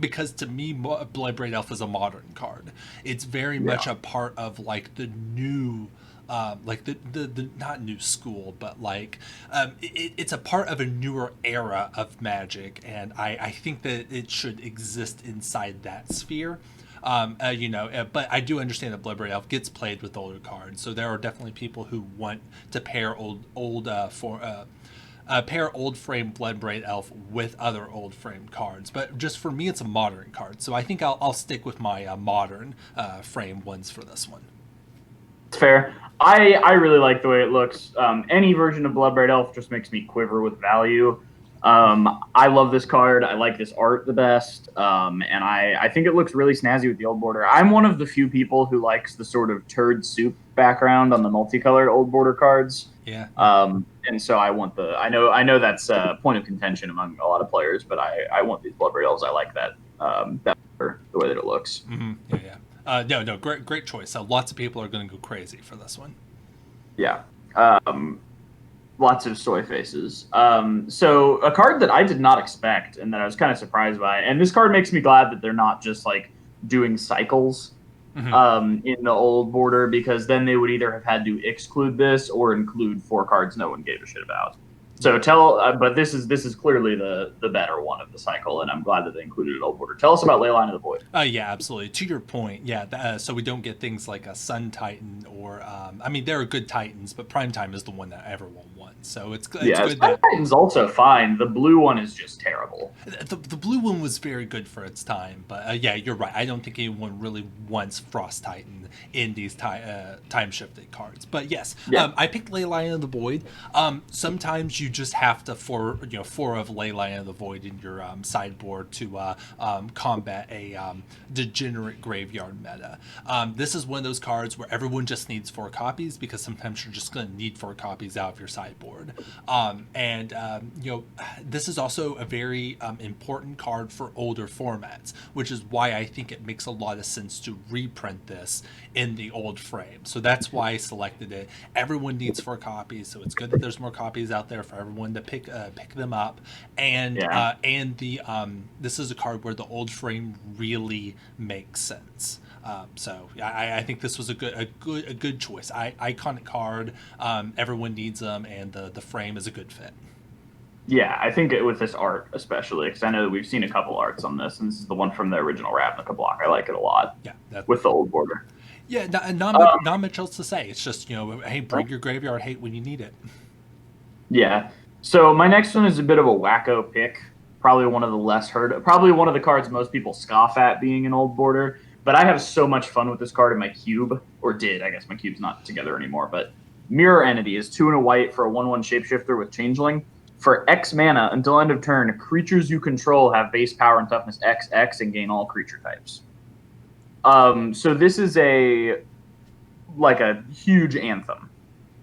because to me Bloodbraid Elf is a modern card. It's very much a part of like the new like the not new school, but like it's a part of a newer era of Magic, and I think that it should exist inside that sphere. But I do understand that Bloodbraid Elf gets played with older cards, so there are definitely people who want to pair pair old frame Bloodbraid Elf with other old frame cards. But just for me, it's a modern card, so I think I'll stick with my modern frame ones for this one. It's fair. I really like the way it looks. Any version of Bloodbraid Elf just makes me quiver with value. I love this card. I like this art the best, and I think it looks really snazzy with the old border. I'm one of the few people who likes the sort of turd soup background on the multicolored old border cards. Yeah. And so I want the. I know that's a point of contention among a lot of players, but I want these Blood Elves. I like that the way that it looks. Mm-hmm. Yeah, yeah. No, great choice. Lots of people are going to go crazy for this one. Yeah. Lots of soy faces. So a card that I did not expect and that I was kind of surprised by, and this card makes me glad that they're not just like doing cycles in the old border, because then they would either have had to exclude this or include 4 cards no one gave a shit about. So but this is clearly the better one of the cycle, and I'm glad that they included it old border. Tell us about Ley Line of the Void. Yeah, absolutely. To your point, yeah. So we don't get things like a Sun Titan or, I mean, there are good Titans, but Prime Time is the one that everyone wants. So it's good. Sun Titan's also fine. The blue one is just terrible. The blue one was very good for its time, but yeah, you're right. I don't think anyone really wants Frost Titan in these time shifted cards. But yes, I picked Ley Line of the Void. Sometimes you just have to 4 of Ley Line of the Void in your sideboard to combat a degenerate graveyard meta. This is one of those cards where everyone just needs 4 copies, because sometimes you're just going to need 4 copies out of your sideboard. This is also a very important card for older formats, which is why I think it makes a lot of sense to reprint this in the old frame. So that's why I selected it. Everyone needs 4 copies, so it's good that there's more copies out there for everyone to pick them up. And this is a card where the old frame really makes sense. So I think this was a good choice. Iconic card. Everyone needs them, and the frame is a good fit. Yeah, I think with this art especially, because I know that we've seen a couple arts on this, and this is the one from the original Ravnica block. I like it a lot. Yeah, with the old border. Yeah, not much else to say. It's just, hey, bring your graveyard hate when you need it. Yeah. So my next one is a bit of a wacko pick. Probably one of the less heard. Probably one of the cards most people scoff at being an old border. But I have so much fun with this card in my cube, or did. I guess my cube's not together anymore. But Mirror Entity is 2 and a white for a 1/1 shapeshifter with Changeling. For X mana, until end of turn, creatures you control have base power and toughness XX and gain all creature types. So this is a huge anthem.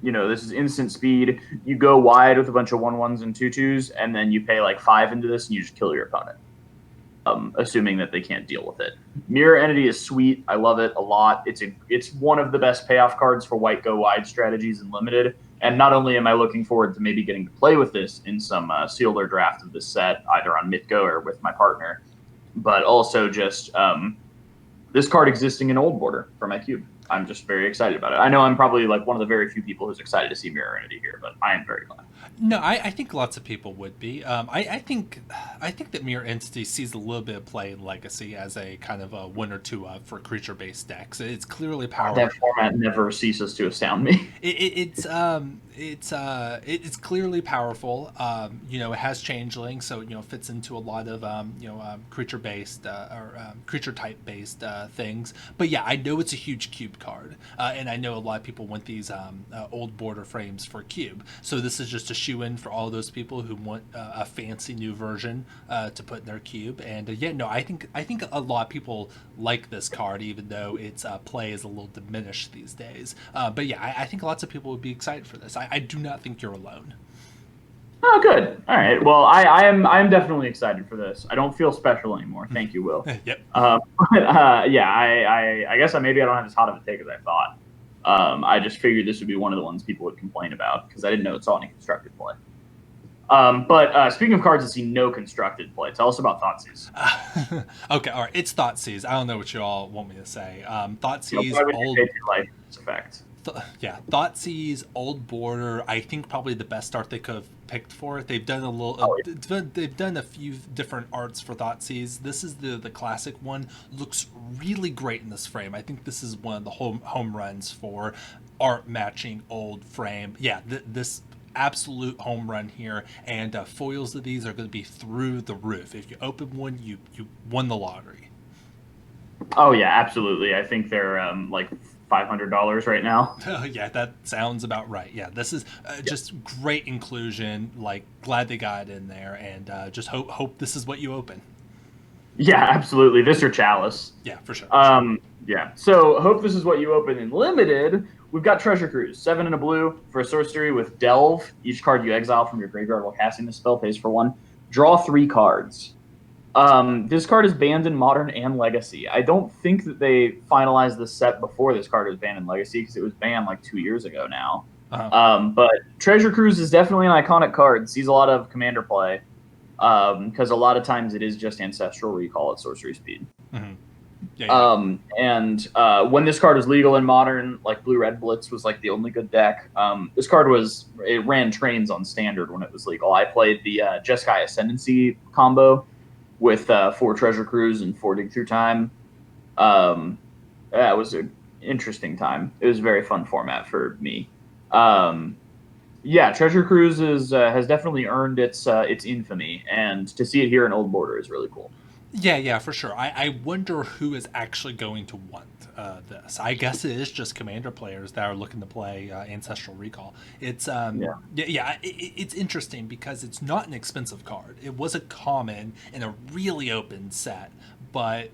This is instant speed. You go wide with a bunch of 1/1s and 2/2s, and then you pay like 5 into this, and you just kill your opponent, assuming that they can't deal with it. Mirror Entity is sweet. I love it a lot. It's one of the best payoff cards for white go wide strategies in Limited. And not only am I looking forward to maybe getting to play with this in some sealed or draft of this set, either on Mitgo or with my partner, but also just this card existing in old border for my cube. I'm just very excited about it. I know I'm probably like one of the very few people who's excited to see Mirror Entity here, but I am very glad. No, I think lots of people would be. I think that Mirror Entity sees a little bit of play in Legacy as a kind of a 1 or 2 for creature-based decks. It's clearly powerful. That format never ceases to astound me. It's clearly powerful. It has Changeling, so fits into a lot of creature-based or creature-type based things. But yeah, I know it's a huge cube card, and I know a lot of people want these old border frames for cube. So this is just a shoe-in for all those people who want a fancy new version to put in their cube. And I think a lot of people like this card, even though its play is a little diminished these days. But yeah, I think lots of people would be excited for this. I do not think you're alone. Oh, good. All right. Well, I am definitely excited for this. I don't feel special anymore. Thank you, Will. Yep. I guess maybe I don't have as hot of a take as I thought. I just figured this would be one of the ones people would complain about because I didn't know it saw any constructed play. But speaking of cards that see no constructed play, tell us about Thoughtseize. Okay, all right. It's Thoughtseize. I don't know what you all want me to say. Thoughtseize, old life effect. Thoughtseize, old border. I think probably the best art they could have picked for it. They've done they've done a few different arts for Thoughtseize. This is the classic one. Looks really great in this frame. I think this is one of the home runs for art matching old frame. Yeah, this absolute home run here, and foils of these are going to be through the roof. If you open one, you won the lottery. Oh yeah, absolutely. I think they're $500 right now. Yeah, that sounds about right. Yeah, this is just great inclusion. Like, glad they got in there, and just hope this is what you open. Yeah, absolutely. This or Chalice. Yeah, for sure. Yeah. So hope this is what you open in limited. We've got Treasure Cruise, 7 and a blue for a sorcery with Delve. Each card you exile from your graveyard while casting the spell pays for 1. Draw 3 cards. This card is banned in Modern and Legacy. I don't think that they finalized the set before this card was banned in Legacy because it was banned like 2 years ago now. But Treasure Cruise is definitely an iconic card. It sees a lot of Commander play because a lot of times it is just Ancestral Recall at sorcery speed. Mm-hmm. Yeah. When this card was legal in Modern, like Blue-Red Blitz was like the only good deck. This card it ran trains on Standard when it was legal. I played the Jeskai Ascendancy combo with 4 Treasure Cruise and 4 Dig Through Time. That was an interesting time. It was a very fun format for me. Treasure Cruise has definitely earned its infamy, and to see it here in Old Border is really cool. Yeah, for sure. I wonder who is actually going to want this. I guess it is just Commander players that are looking to play Ancestral Recall. It's it's interesting because it's not an expensive card. It was a common in a really open set, but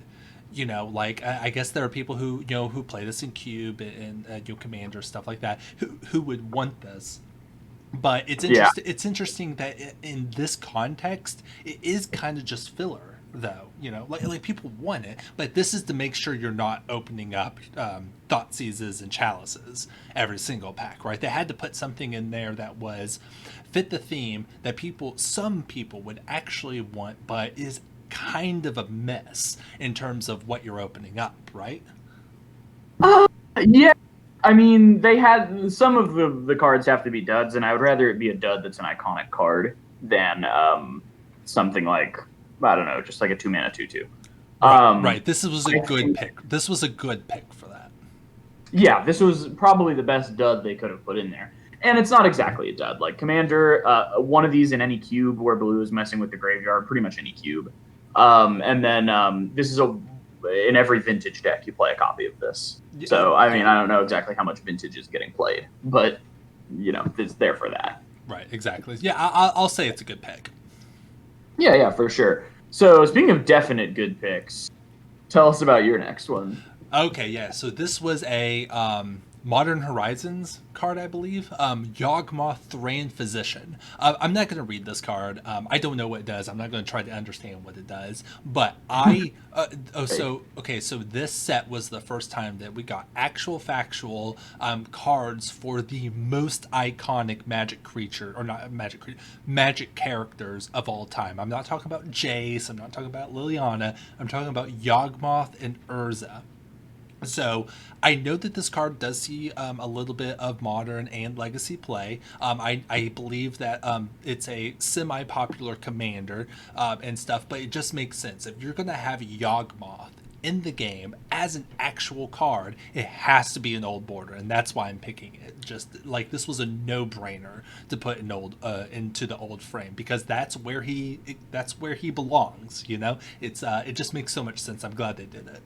I guess there are people who who play this in Cube and Commander, stuff like that, who would want this. But it's interesting. It's interesting that in this context, it is kind of just filler. Though like people want it, but this is to make sure you're not opening up Thoughtseizes and Chalices every single pack, right? They had to put something in there that was fit the theme that some people would actually want, but is kind of a mess in terms of what you're opening up, right? Yeah. I mean, they had some of the cards have to be duds, and I would rather it be a dud that's an iconic card than something like, I don't know, just like a 2-mana 2/2. Right. This was a good pick. This was a good pick for that. Yeah, this was probably the best dud they could have put in there. And it's not exactly a dud. Like Commander, one of these in any cube where blue is messing with the graveyard, pretty much any cube. And then this is in every vintage deck you play a copy of this. So, I mean, I don't know exactly how much vintage is getting played, but, it's there for that. Right, exactly. Yeah, I'll say it's a good pick. Yeah, for sure. So, speaking of definite good picks, tell us about your next one. Okay, yeah. So this was a Modern Horizons card, I believe. Yawgmoth Thran Physician. I'm not going to read this card. I don't know what it does. I'm not going to try to understand what it does. But so this set was the first time that we got actual factual cards for the most iconic magic creature, or not magic creature, magic characters of all time. I'm not talking about Jace. I'm not talking about Liliana. I'm talking about Yawgmoth and Urza. So I know that this card does see a little bit of Modern and Legacy play. I believe that it's a semi-popular commander and stuff, but it just makes sense. If you're going to have Yawgmoth in the game as an actual card, it has to be an Old Border, and that's why I'm picking it. Just like this was a no-brainer to put into the old frame, because that's where he belongs. It just makes so much sense. I'm glad they did it.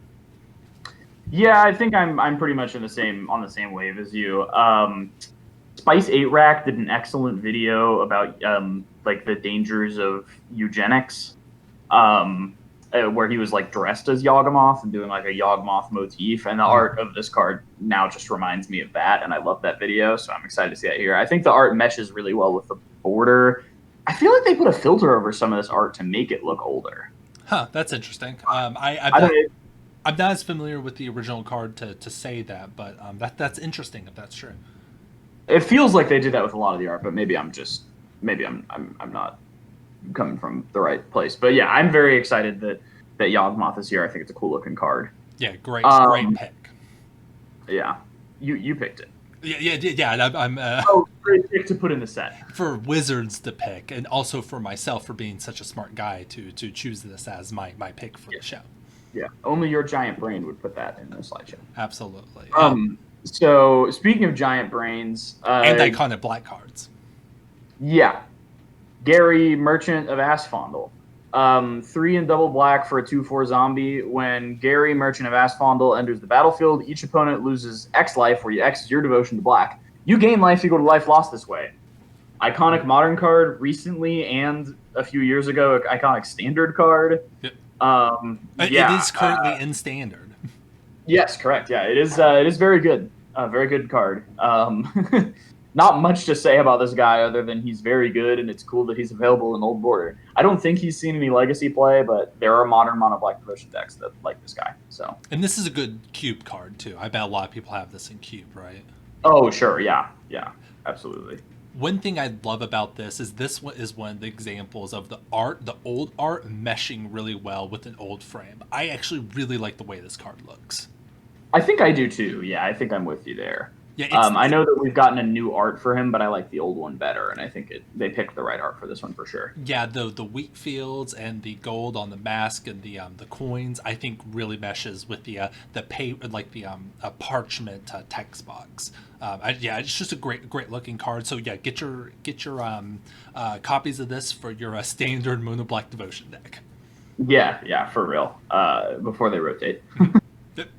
Yeah, I think I'm pretty much on the same wave as you. Spice 8 Rack did an excellent video about like the dangers of eugenics, where he was like dressed as Yawgmoth and doing like a Yawgmoth motif, and the art of this card now just reminds me of that, and I love that video, so I'm excited to see that here. I think the art meshes really well with the border. I feel like they put a filter over some of this art to make it look older. Huh, that's interesting. I'm not as familiar with the original card to say that, but that's interesting if that's true. It feels like they did that with a lot of the art, but maybe I'm not coming from the right place. But yeah, I'm very excited that Yawgmoth is here. I think it's a cool looking card. Yeah, great pick. Yeah, you picked it. Yeah. I'm great pick to put in the set for Wizards to pick, and also for myself for being such a smart guy to choose this as my pick for the show. Yeah, only your giant brain would put that in the slideshow. Absolutely. So speaking of giant brains, and iconic black cards. Yeah, Gary, Merchant of Asphodel. 3 and double black for a 2/4 zombie. When Gary, Merchant of Asphodel, enters the battlefield, each opponent loses X life, where X is your devotion to black. You gain life equal to life lost this way. Iconic modern card recently and a few years ago, iconic standard card. Yep. Yeah, it is currently in standard. Yes, correct. Yeah, it is. It is very good. Very good card. Not much to say about this guy other than he's very good, and it's cool that he's available in Old Border. I don't think he's seen any Legacy play, but there are modern mono black devotion decks that like this guy. So, and this is a good cube card too. I bet a lot of people have this in cube, right? Oh, sure. Yeah, absolutely. One thing I love about this is one of the examples of the art, the old art, meshing really well with an old frame. I actually really like the way this card looks. I think I do too. Yeah, I think I'm with you there. Yeah, I know that we've gotten a new art for him, but I like the old one better, and I think they picked the right art for this one for sure. Yeah, the wheat fields and the gold on the mask and the coins, I think really meshes with the parchment text box. It's just a great looking card. So yeah, get your copies of this for your standard mono black devotion deck. Yeah, for real. Before they rotate. Yep.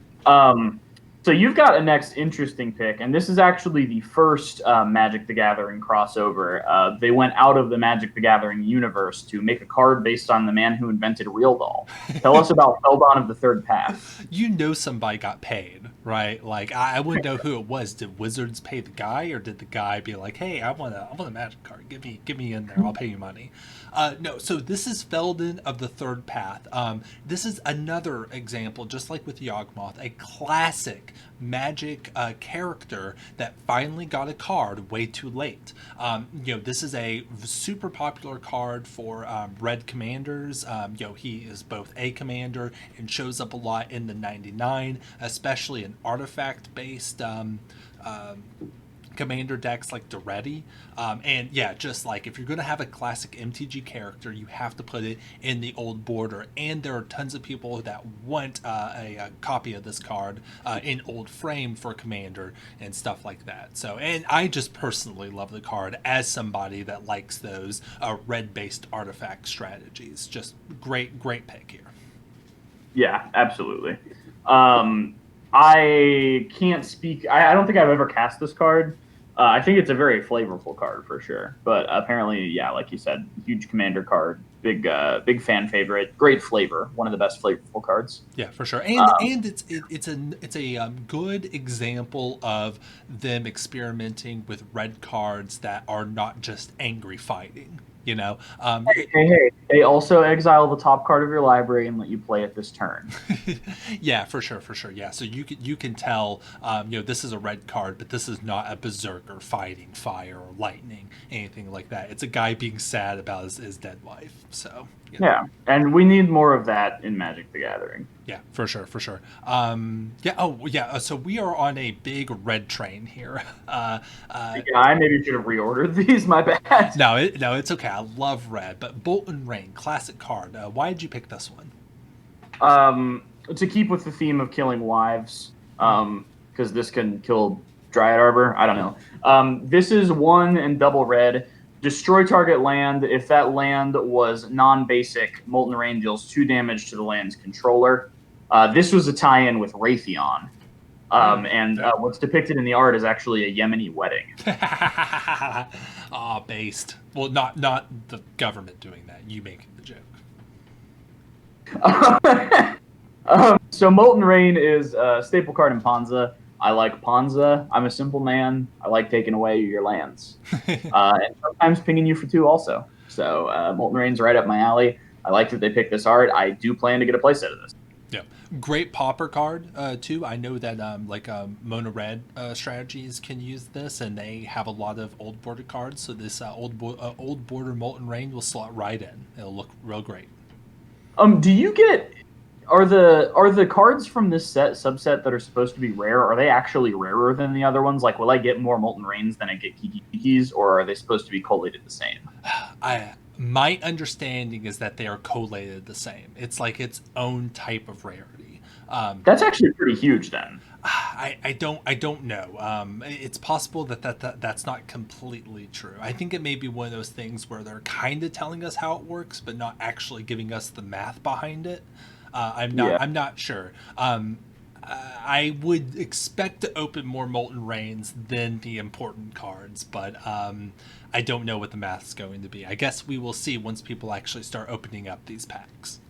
So you've got a next interesting pick, and this is actually the first Magic the Gathering crossover. They went out of the Magic the Gathering universe to make a card based on the man who invented Real Doll. Tell us about Felden of the Third Path. You know somebody got paid, right? Like I wouldn't know who it was. Did Wizards pay the guy, or did the guy be like, "Hey, I want a Magic card. Give me in there. I'll pay you money." No, so this is Felden of the Third Path. This is another example, just like with Yawgmoth, a classic Magic character that finally got a card way too late. This is a super popular card for red commanders. He is both a commander and shows up a lot in the 99, especially in artifact-based commander decks like Dryad. And yeah, just like if you're going to have a classic MTG character, you have to put it in the Old Border. And there are tons of people that want a copy of this card in old frame for commander and stuff like that. So, and I just personally love the card as somebody that likes those red-based artifact strategies. Just great pick here. Yeah, absolutely. I can't speak. I don't think I've ever cast this card. I think it's a very flavorful card for sure. But apparently, yeah, like you said, huge commander card, big fan favorite, great flavor, one of the best flavorful cards. Yeah, for sure. And it's a good example of them experimenting with red cards that are not just angry fighting. Hey, they also exile the top card of your library and let you play it this turn. Yeah, for sure. Yeah, so you can tell, this is a red card, but this is not a berserker fighting fire or lightning, anything like that. It's a guy being sad about his dead wife. So yeah, and we need more of that in Magic the Gathering. Yeah, for sure. So we are on a big red train here. I maybe should have reordered these. My bad. No, it's okay. I love red, but Molten Rain, classic card. Why did you pick this one? To keep with the theme of killing wives, because this can kill Dryad Arbor. I don't know. This is 1 and double red. Destroy target land. If that land was non-basic, Molten Rain deals 2 damage to the land's controller. This was a tie-in with Raytheon. What's depicted in the art is actually a Yemeni wedding. Based. Well, not the government doing that. You making the joke. So Molten Rain is a staple card in Panza. I like Panza. I'm a simple man. I like taking away your lands. And sometimes pinging you for 2 also. So Molten Rain's right up my alley. I like that they picked this art. I do plan to get a playset of this. Yeah, great popper card too. I know that mono red strategies can use this, and they have a lot of old border cards. So this old border Molten Rain will slot right in. It'll look real great. Do you get are the cards from this subset that are supposed to be rare? Are they actually rarer than the other ones? Like, will I get more Molten Rains than I get Kiki Kikis, or are they supposed to be collated the same? My understanding is that they are collated the same. It's like its own type of rarity. That's actually pretty huge then. I don't know. It's possible that's not completely true. I think it may be one of those things where they're kind of telling us how it works, but not actually giving us the math behind it. Yeah. I'm not sure. I would expect to open more Molten Rains than the important cards, but I don't know what the math's going to be. I guess we will see once people actually start opening up these packs.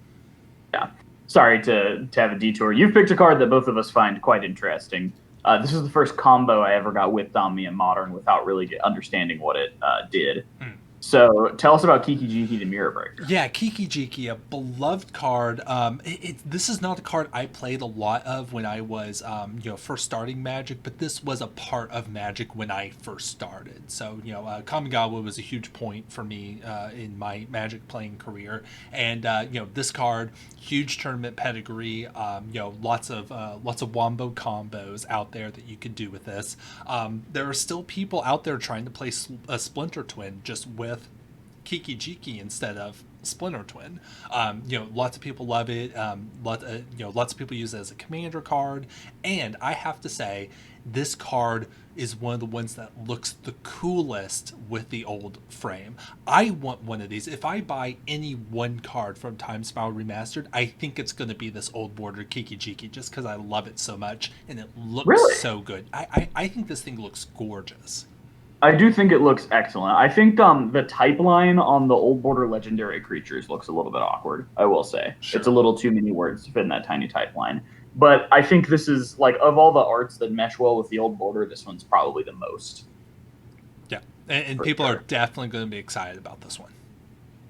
Yeah. Sorry to have a detour. You've picked a card that both of us find quite interesting. This is the first combo I ever got whipped on me in Modern without really understanding what it did. So tell us about Kiki Jiki the Mirror Breaker. Yeah, Kiki Jiki, a beloved card. This is not a card I played a lot of when I was, first starting Magic, but this was a part of Magic when I first started. So, Kamigawa was a huge point for me in my Magic playing career, and this card, huge tournament pedigree. Lots of wombo combos out there that you could do with this. There are still people out there trying to play a Splinter Twin just with Kiki Jiki instead of Splinter Twin. Lots of people love it. Lots of people use it as a commander card. And I have to say, this card is one of the ones that looks the coolest with the old frame. I want one of these. If I buy any one card from Time Spiral Remastered, I think it's going to be this old border Kiki Jiki just because I love it so much and it looks Really? so good. I think this thing looks gorgeous. I do think it looks excellent. I think the type line on the old border legendary creatures looks a little bit awkward, I will say. Sure. It's a little too many words to fit in that tiny type line. But I think this is, like, of all the arts that mesh well with the old border, this one's probably the most. Yeah, and people are definitely going to be excited about this one.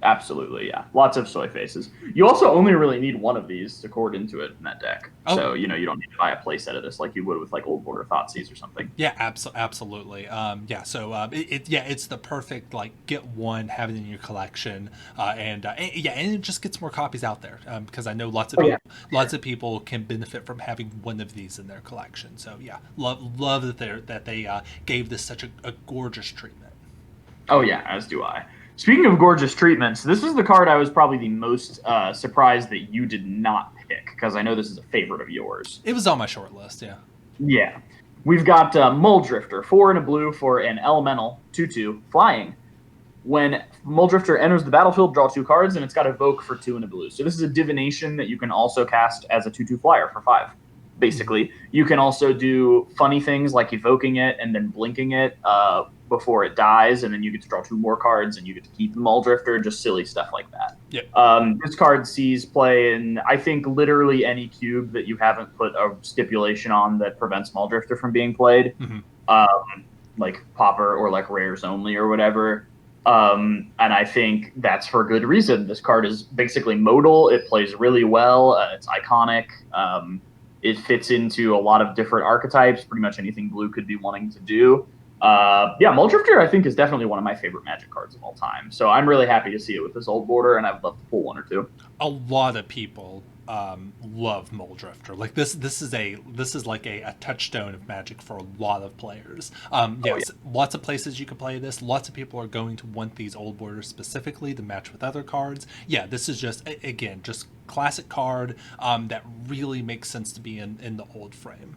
Absolutely, yeah. Lots of soy faces. You also only really need one of these to cord into it in that deck. Oh. So, you don't need to buy a playset of this like you would with, like, Old Border Thoughtseize or something. Yeah, absolutely. It's the perfect, like, get one, have it in your collection, and it just gets more copies out there, because I know lots of people can benefit from having one of these in their collection. So, yeah, love that they gave this such a gorgeous treatment. Oh, yeah, as do I. Speaking of gorgeous treatments, this is the card I was probably the most surprised that you did not pick, because I know this is a favorite of yours. It was on my short list, yeah. Yeah. We've got Muldrifter, 4 and a blue for an elemental, 2/2, flying. When Muldrifter enters the battlefield, draw 2 cards, and it's got Evoke for 2 and a blue. So this is a divination that you can also cast as a 2/2 flyer for 5. Basically, you can also do funny things like evoking it and then blinking it before it dies, and then you get to draw 2 more cards, and you get to keep the Muldrifter, just silly stuff like that. Yeah. This card sees play in, I think, literally any cube that you haven't put a stipulation on that prevents Muldrifter from being played, like Pauper or like Rares only or whatever. And I think that's for good reason. This card is basically modal. It plays really well. It's iconic. It fits into a lot of different archetypes, pretty much anything blue could be wanting to do. Muldrifter, I think, is definitely one of my favorite Magic cards of all time. So I'm really happy to see it with this old border, and I would love to pull 1 or 2. A lot of people love Muldrifter. Like this is like a touchstone of Magic for a lot of players. Lots of places you can play this. Lots of people are going to want these old borders specifically to match with other cards. Yeah, this is just classic card that really makes sense to be in the old frame.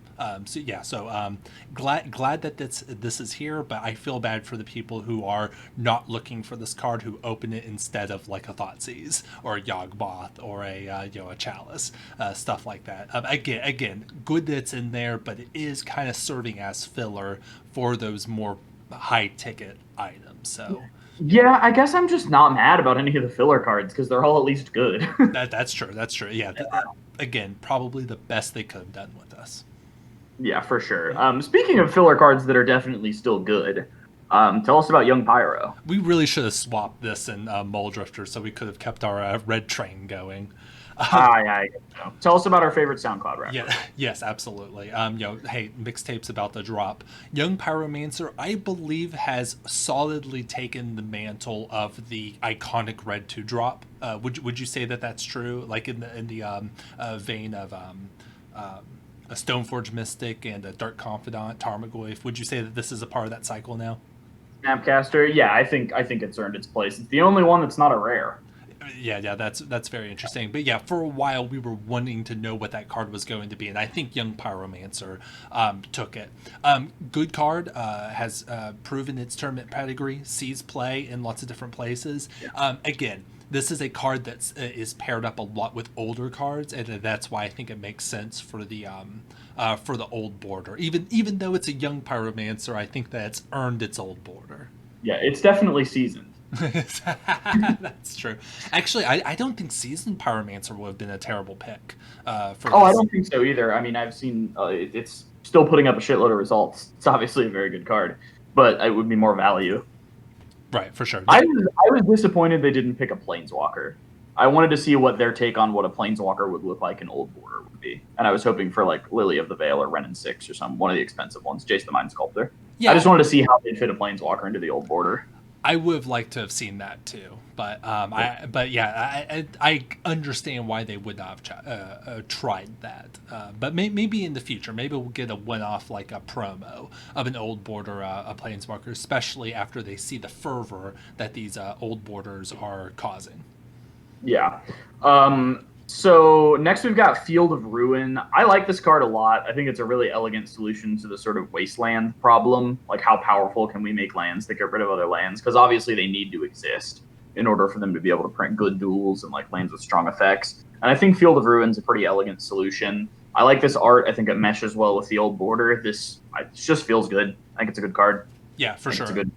Glad that this is here, but I feel bad for the people who are not looking for this card, who open it instead of like a Thoughtseize or a Yawgmoth or a Chalice, stuff like that. Again, good that it's in there, but it is kind of serving as filler for those more high ticket items. So. Yeah, I guess I'm just not mad about any of the filler cards because they're all at least good. That's true. Yeah. Again, probably the best they could have done with us. Yeah, for sure. Speaking of filler cards that are definitely still good, tell us about Young Pyro. We really should have swapped this in Muldrifter so we could have kept our red train going. Tell us about our favorite SoundCloud rapper. Yeah, yes, absolutely. Hey, mixtapes about the drop. Young Pyromancer, I believe, has solidly taken the mantle of the iconic red 2 drop. Would you say that that's true? Like in the vein of a Stoneforge Mystic and a Dark Confidant, Tarmogoyf. Would you say that this is a part of that cycle now? Snapcaster, yeah, I think it's earned its place. It's the only one that's not a rare. Yeah, that's very interesting. But yeah, for a while we were wanting to know what that card was going to be, and I think Young Pyromancer took it. Good card, has proven its tournament pedigree, sees play in lots of different places. Again, this is a card that is paired up a lot with older cards, and that's why I think it makes sense for the old border. Even though it's a Young Pyromancer, I think that it's earned its old border. Yeah, it's definitely seasoned. That's true. Actually, I don't think Seasoned Pyromancer would have been a terrible pick for Oh, I this. don't think so either. I mean, I've seen it's still putting up a shitload of results. It's obviously a very good card, but it would be more value. Right, for sure. I was disappointed they didn't pick a Planeswalker. I wanted to see what their take on what a Planeswalker would look like in Old Border would be, and I was hoping for like Lily of the Veil or Wrenn and Six or some one of the expensive ones, Jace the Mind Sculptor. Yeah, I just wanted to see how they'd fit a Planeswalker into the Old Border. I would have liked to have seen that too, but yeah, I understand why they would not have tried that. But maybe in the future, maybe we'll get a one-off like a promo of an old border a planeswalker, especially after they see the fervor that these old borders are causing. Yeah. So next we've got Field of Ruin. I like this card a lot. I think it's a really elegant solution to the sort of wasteland problem. Like how powerful can we make lands that get rid of other lands? Because obviously they need to exist in order for them to be able to print good duels and like lands with strong effects. And I think Field of Ruin's a pretty elegant solution. I like this art. I think it meshes well with the old border. It just feels good. I think it's a good card. Yeah, for sure. It's a good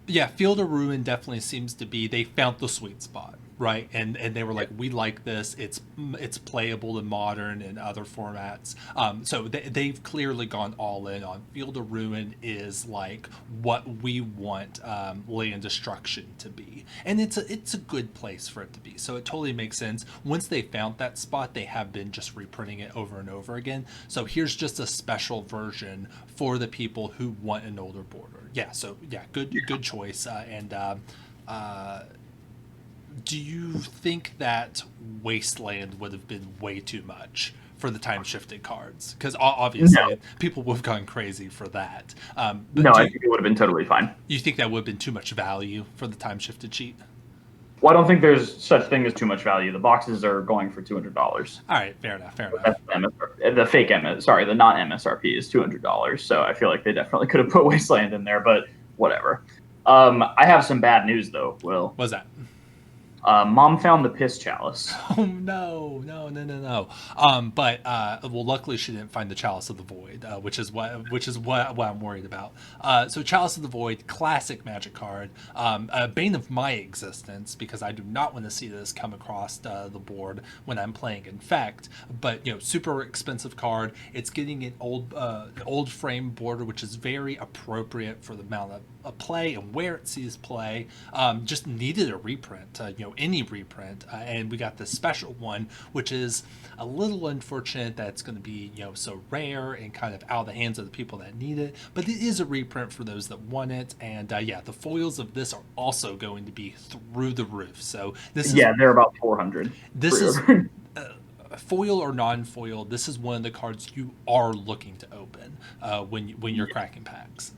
Yeah, Field of Ruin definitely seems to be they found the sweet spot, right? And they were like, we like this. It's playable in Modern and other formats. So they've clearly gone all in on Field of Ruin is like what we want Land Destruction to be, and it's a good place for it to be. So it totally makes sense. Once they found that spot, they have been just reprinting it over and over again. So here's just a special version for the people who want an older border. Yeah. So yeah, good choice. Do you think that Wasteland would have been way too much for the time shifted cards? Because obviously people would have gone crazy for that. But no, I think it would have been totally fine. You think that would have been too much value for the time shifted cheat? Well, I don't think there's such thing as too much value. The boxes are going for $200. All right, fair enough. The fake the not MSRP is $200. So I feel like they definitely could have put Wasteland in there, but whatever. I have some bad news though, Will. What's that? Mom found the piss chalice. Oh no. But well, luckily she didn't find the Chalice of the Void, which is what I'm worried about. So Chalice of the Void, classic Magic card, a bane of my existence because I do not want to see this come across the board when I'm playing Infect. But super expensive card. It's getting an old frame border, which is very appropriate for the amount of play and where it sees play. Just needed a reprint. Any reprint, and we got this special one, which is a little unfortunate that it's going to be so rare and kind of out of the hands of the people that need it, but it is a reprint for those that want it. And the foils of this are also going to be through the roof, so this is they're about 400. This is foil or non-foil, this is one of the cards you are looking to open when you're cracking packs.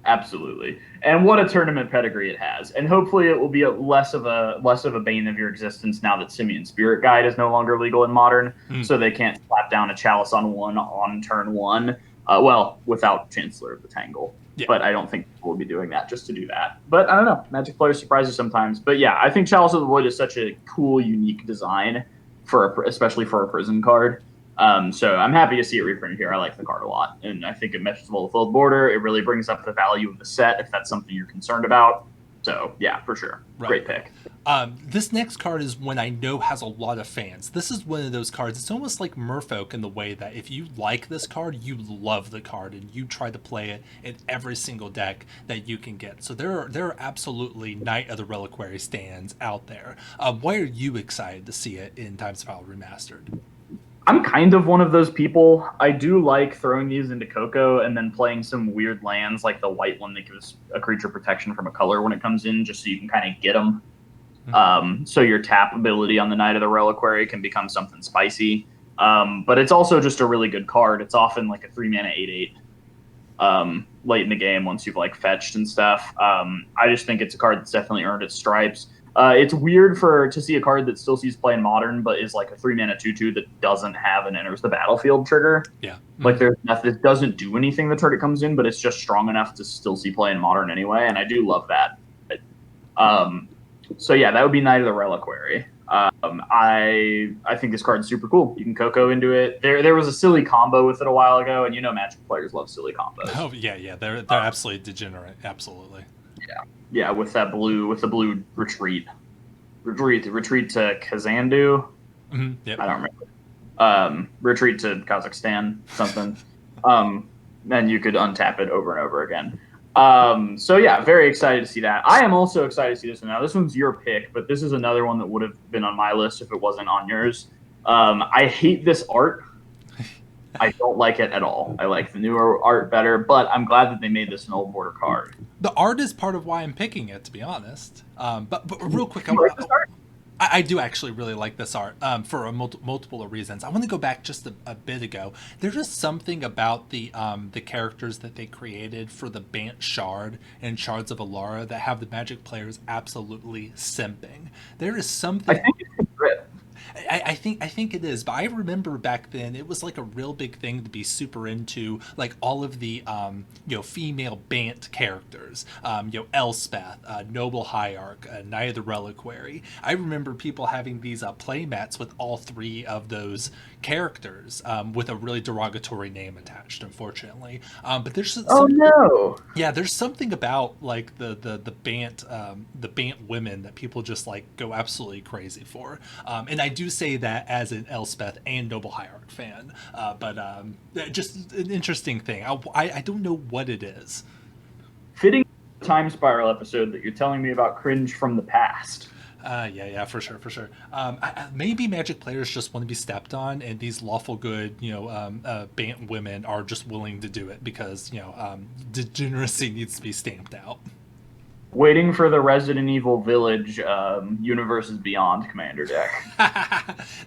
Absolutely. And what a tournament pedigree it has. And hopefully it will be less of a bane of your existence now that Simian Spirit Guide is no longer legal in Modern, so they can't slap down a Chalice on turn one. Without Chancellor of the Tangle. Yeah. But I don't think we'll be doing that just to do that. But I don't know. Magic players surprise you sometimes. But yeah, I think Chalice of the Void is such a cool, unique design especially for a prison card. So I'm happy to see it reprinted here. I like the card a lot, and I think it meshes well with Old Border. It really brings up the value of the set if that's something you're concerned about. So yeah, for sure, right. Great pick. This next card is one I know has a lot of fans. This is one of those cards. It's almost like Merfolk in the way that if you like this card, you love the card and you try to play it in every single deck that you can get. So there are absolutely Knight of the Reliquary stands out there. Why are you excited to see it in Time Spiral Remastered? I'm kind of one of those people. I do like throwing these into Coco and then playing some weird lands like the white one that gives a creature protection from a color when it comes in, just so you can kind of get them. So your tap ability on the Knight of the Reliquary can become something spicy. But it's also just a really good card. It's often like a 3-mana 8/8. late in the game once you've like fetched and stuff. I just think it's a card that's definitely earned its stripes. It's weird to see a card that still sees play in Modern, but is like a 3-mana 2/2 that doesn't have an enters the battlefield trigger. Yeah. Like there's nothing, it doesn't do anything the turn it comes in, but it's just strong enough to still see play in Modern anyway, and I do love that. So yeah, that would be Knight of the Reliquary. I think this card's super cool. You can Coco into it. There was a silly combo with it a while ago, and Magic players love silly combos. Oh yeah, they're absolutely degenerate. Absolutely. Yeah, with the blue retreat to Kazandu. Mm-hmm. Yep. I don't remember. Retreat to Kazakhstan, something. Then you could untap it over and over again. So yeah, very excited to see that. I am also excited to see this one. Now, this one's your pick, but this is another one that would have been on my list if it wasn't on yours. I hate this art. I don't like it at all. I like the newer art better, but I'm glad that they made this an old border card. The art is part of why I'm picking it, to be honest. But real quick, I do actually really like this art for multiple reasons. I want to go back just a bit ago. There's just something about the characters that they created for the Bant Shard and Shards of Alara that have the Magic players absolutely simping. There is something. I think it's grip. I think it is, but I remember back then it was like a real big thing to be super into, like all of the female Bant characters, Elspeth, Noble Hierarch, Knight of the Reliquary. I remember people having these play mats with all three of those characters with a really derogatory name attached, unfortunately. But there's there's something about like the Bant women that people just like go absolutely crazy for, and I do say that as an Elspeth and Noble Hierarch fan, but just an interesting thing. I don't know what it is. Fitting Time Spiral episode that you're telling me about cringe from the past. Yeah, for sure. Maybe Magic players just want to be stepped on, and these lawful good, Bant women are just willing to do it because degeneracy needs to be stamped out. Waiting for the Resident Evil Village Universes Beyond Commander deck.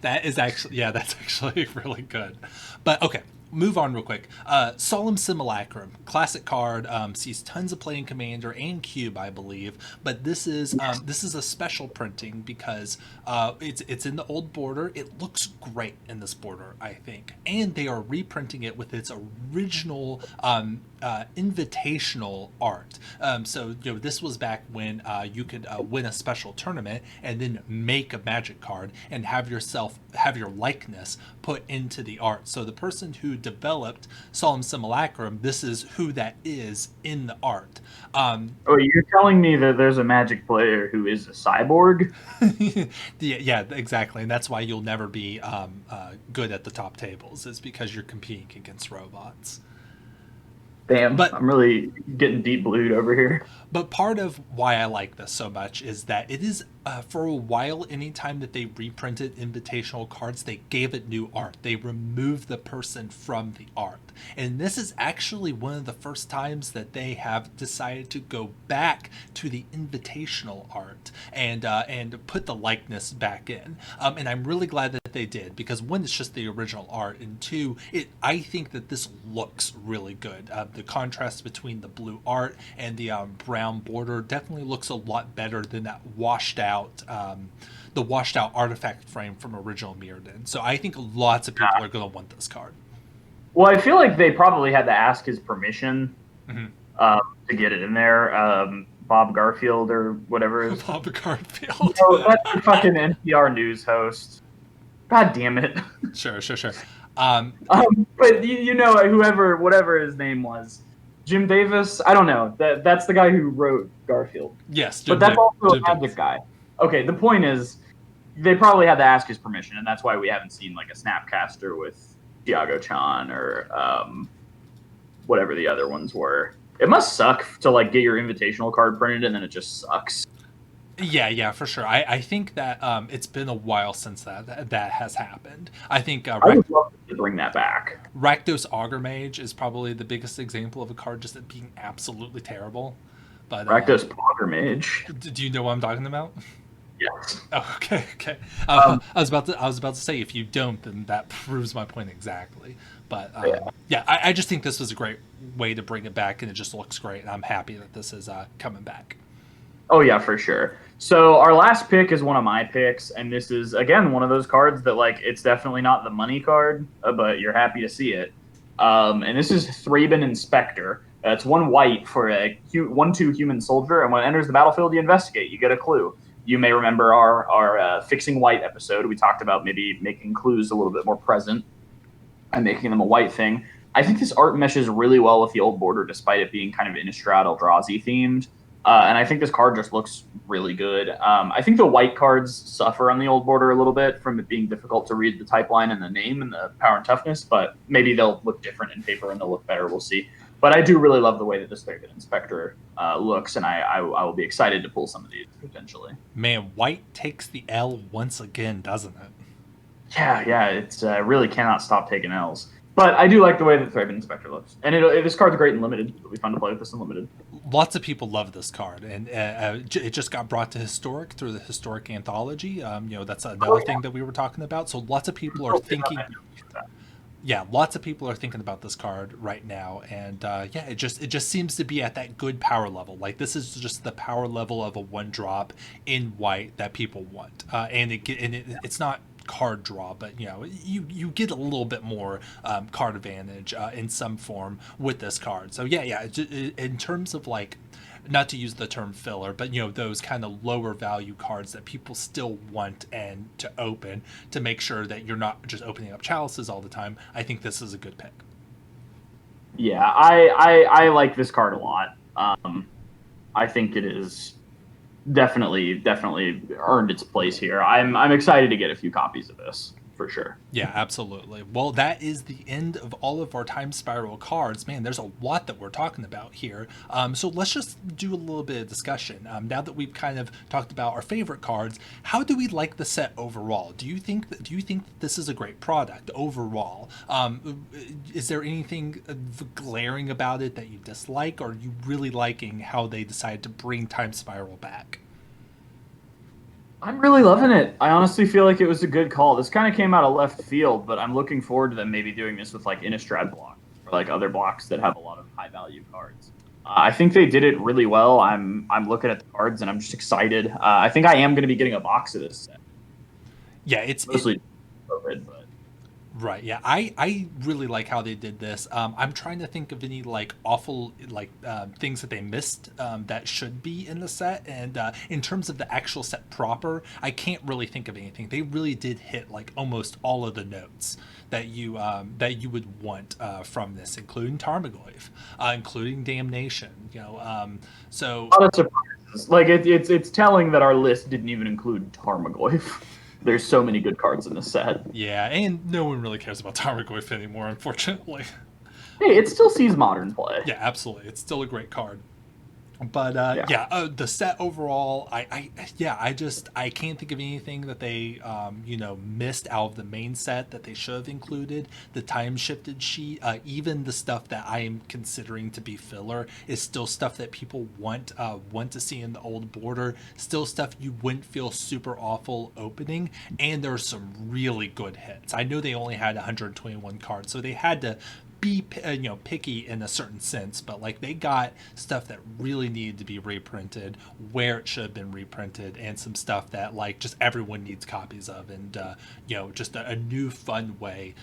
That's actually really good. But okay, move on real quick. Solemn Simulacrum, classic card, sees tons of play in Commander and Cube, I believe. But this is a special printing because it's in the old border. It looks great in this border, I think, and they are reprinting it with its original invitational art. So this was back when you could win a special tournament and then make a Magic card and have your likeness put into the art. So the person who developed Solemn Simulacrum, this is who that is in the art. You're telling me that there's a Magic player who is a cyborg? Yeah, exactly, and that's why you'll never be good at the top tables, is because you're competing against robots. Damn, but I'm really getting deep blued over here. But part of why I like this so much is that it is, for a while, anytime that they reprinted invitational cards, they gave it new art. They removed the person from the art. And this is actually one of the first times that they have decided to go back to the invitational art and put the likeness back in. And I'm really glad that they did, because one, it's just the original art, and two, I think that this looks really good. The contrast between the blue art and the brown border definitely looks a lot better than that washed out artifact frame from original Mirrodin. So I think lots of people are going to want this card. Well, I feel like they probably had to ask his permission to get it in there. Bob Garfield or whatever. Bob Garfield. That's the fucking NPR news host. God damn it. Sure. But whatever his name was, Jim Davis. I don't know. That's the guy who wrote Garfield. Yes, but that's also a Magic guy. Okay, the point is, they probably had to ask his permission, and that's why we haven't seen like a Snapcaster with Tiago Chan or whatever the other ones were. It must suck to like get your invitational card printed and then it just sucks. Yeah, for sure. I think that it's been a while since that has happened. I think I would love to bring that back. Rakdos Augur Mage is probably the biggest example of a card just being absolutely terrible. But Rakdos Augur Mage. Do you know what I'm talking about? Yes. Oh, okay, okay. Um, I was about to say if you don't, then that proves my point exactly. But yeah. yeah, I just think this was a great way to bring it back, and it just looks great. And I'm happy that this is coming back. Oh yeah, for sure. So our last pick is one of my picks, and this is again one of those cards that like it's definitely not the money card, but you're happy to see it. And this is Thraben Inspector. It's one white for a 1/2 human soldier, and when it enters the battlefield, you investigate. You get a clue. You may remember our fixing white episode. We talked about maybe making clues a little bit more present and making them a white thing. I think this art meshes really well with the old border, despite it being kind of Innistrad Eldrazi themed. And I think this card just looks really good. I think the white cards suffer on the old border a little bit from it being difficult to read the type line and the name and the power and toughness, but maybe they'll look different in paper and they'll look better. We'll see. But I do really love the way that this Thraben Inspector looks, and I will be excited to pull some of these potentially. Man, white takes the L once again, doesn't it? Yeah, it's really cannot stop taking L's. But I do like the way that Thraben Inspector looks, and this card's great in limited. It'll be fun to play with this in limited. Lots of people love this card, and it just got brought to historic through the historic anthology. That's another thing that we were talking about. So lots of people are thinking. Yeah, lots of people are thinking about this card right now, and yeah, it just seems to be at that good power level. Like this is just the power level of a 1-drop in white that people want, and it's not card draw, but you get a little bit more card advantage in some form with this card. So yeah, in terms of like, not to use the term filler, but those kind of lower value cards that people still want and to open to make sure that you're not just opening up chalices all the time. I think this is a good pick. Yeah, I like this card a lot. I think it is definitely earned its place here. I'm excited to get a few copies of this for sure. Yeah, absolutely. Well, that is the end of all of our Time Spiral cards. Man, there's a lot that we're talking about here. So let's just do a little bit of discussion. Now that we've kind of talked about our favorite cards, how do we like the set overall? Do you think that this is a great product overall? Is there anything glaring about it that you dislike, or are you really liking how they decided to bring Time Spiral back? I'm really loving it. I honestly feel like it was a good call. This kind of came out of left field, but I'm looking forward to them maybe doing this with like Innistrad blocks or like other blocks that have a lot of high value cards. I think they did it really well. I'm looking at the cards and I'm just excited. I think I am going to be getting a box of this set. Yeah, it's Mostly COVID, but right. Yeah, I really like how they did this. I'm trying to think of any like awful like things that they missed that should be in the set. And in terms of the actual set proper, I can't really think of anything. They really did hit like almost all of the notes that you would want from this, including Tarmogoyf, including Damnation. So a lot of surprises. Like it's telling that our list didn't even include Tarmogoyf. There's so many good cards in this set. yeah, and no one really cares about Tarmogoyf anymore, unfortunately. Hey, it still sees modern play. Yeah, absolutely. It's still a great card. But the set overall, I can't think of anything that they missed out of the main set that they should have included. The time shifted sheet, even the stuff that I am considering to be filler, is still stuff that people want to see in the old border. Still stuff you wouldn't feel super awful opening, and there's some really good hits. I know they only had 121 cards, so they had to be picky in a certain sense, but like they got stuff that really needed to be reprinted where it should have been reprinted, and some stuff that like just everyone needs copies of, and just a new fun way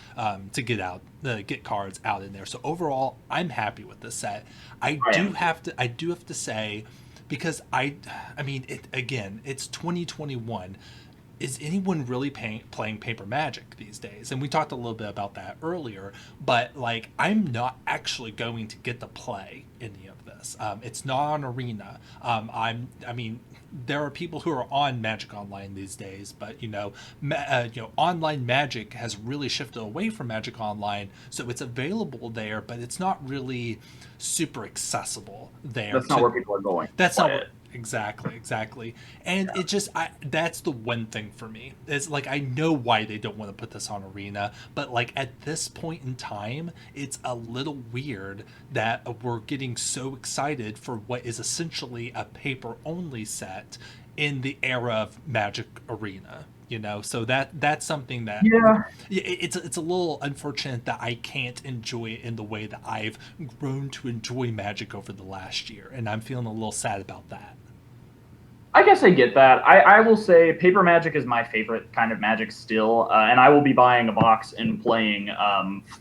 to get cards out in there. So overall, I'm happy with this set. I do have to say, because I mean it again, it's 2021. Is anyone really playing paper Magic these days? And we talked a little bit about that earlier, but like I'm not actually going to get to play any of this. It's not on Arena. I mean, there are people who are on Magic Online these days, but online Magic has really shifted away from Magic Online, so it's available there, but it's not really super accessible there. That's not where people are going. Exactly. And it just, that's the one thing for me. It's like, I know why they don't want to put this on Arena, but like at this point in time, it's a little weird that we're getting so excited for what is essentially a paper only set in the era of Magic Arena. So that's something that, Yeah, it's a little unfortunate that I can't enjoy it in the way that I've grown to enjoy Magic over the last year, and I'm feeling a little sad about that. I guess I get that. I will say paper Magic is my favorite kind of Magic still, and I will be buying a box and playing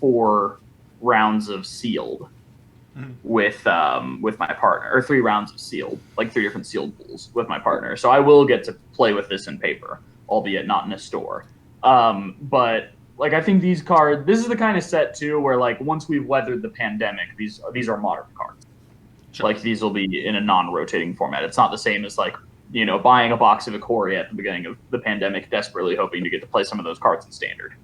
4 rounds of Sealed with my partner, or 3 rounds of Sealed, like 3 different Sealed pools with my partner. So I will get to play with this in paper, albeit not in a store. But like I think these cards, this is the kind of set too where like once we've weathered the pandemic, these are modern cards. Sure. Like these will be in a non-rotating format. It's not the same as like buying a box of Ikoria at the beginning of the pandemic, desperately hoping to get to play some of those cards in standard.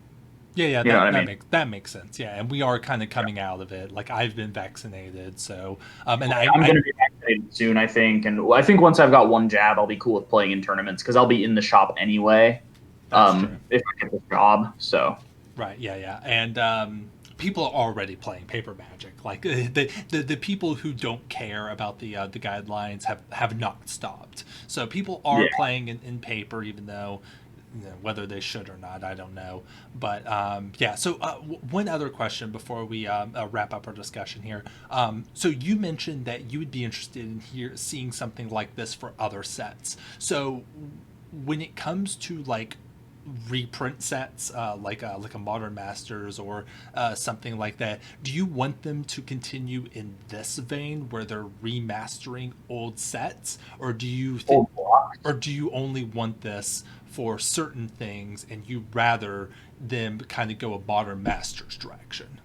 Yeah, You know what I mean? that makes sense. Yeah, and we are kind of coming out of it. Like I've been vaccinated, so and I'm going to be vaccinated soon, I think, and I think once I've got 1 jab, I'll be cool with playing in tournaments because I'll be in the shop anyway. That's true. If I get this job, so Right. Yeah. And people are already playing paper Magic. Like the people who don't care about the guidelines have not stopped. So people are yeah. playing in paper, even though. Whether they should or not, I don't know. But yeah, so one other question before we wrap up our discussion here. So you mentioned that you would be interested in seeing something like this for other sets. So when it comes to like reprint sets, like a Modern Masters or something like that, do you want them to continue in this vein where they're remastering old sets, or do you think, or do you only want this for certain things and you rather them kind of go a Modern Masters direction?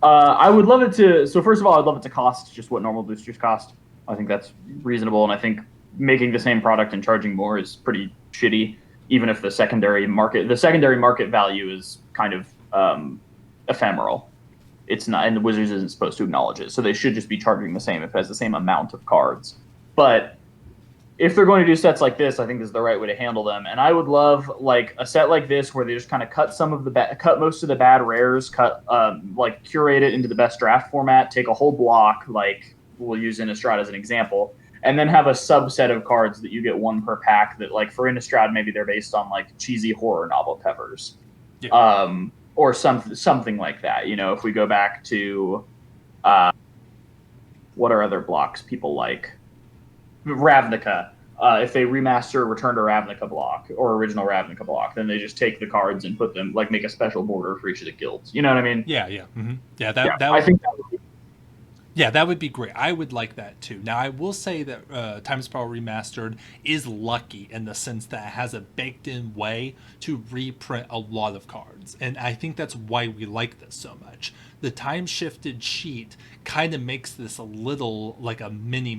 I would love it to. So first of all, I'd love it to cost just what normal boosters cost. I think that's reasonable, and I think making the same product and charging more is pretty shitty. Even if the secondary market value is kind of ephemeral. It's not, and the Wizards isn't supposed to acknowledge it, so they should just be charging the same if it has the same amount of cards. But if they're going to do sets like this, I think this is the right way to handle them. And I would love like a set like this where they just kind of cut most of the bad rares, like curate it into the best draft format, take a whole block, like we'll use Innistrad as an example, and then have a subset of cards that you get 1 per pack. That like for Innistrad, maybe they're based on like cheesy horror novel covers, or something like that. If we go back to what are other blocks people like? Ravnica. If they remaster Return to Ravnica block or original Ravnica block, then they just take the cards and put them, like, make a special border for each of the guilds. You know what I mean? Yeah. Mm-hmm. I think that would be. Yeah, that would be great. I would like that too. Now, I will say that Time Spiral Remastered is lucky in the sense that it has a baked-in way to reprint a lot of cards, and I think that's why we like this so much. The time-shifted sheet kind of makes this a little like a mini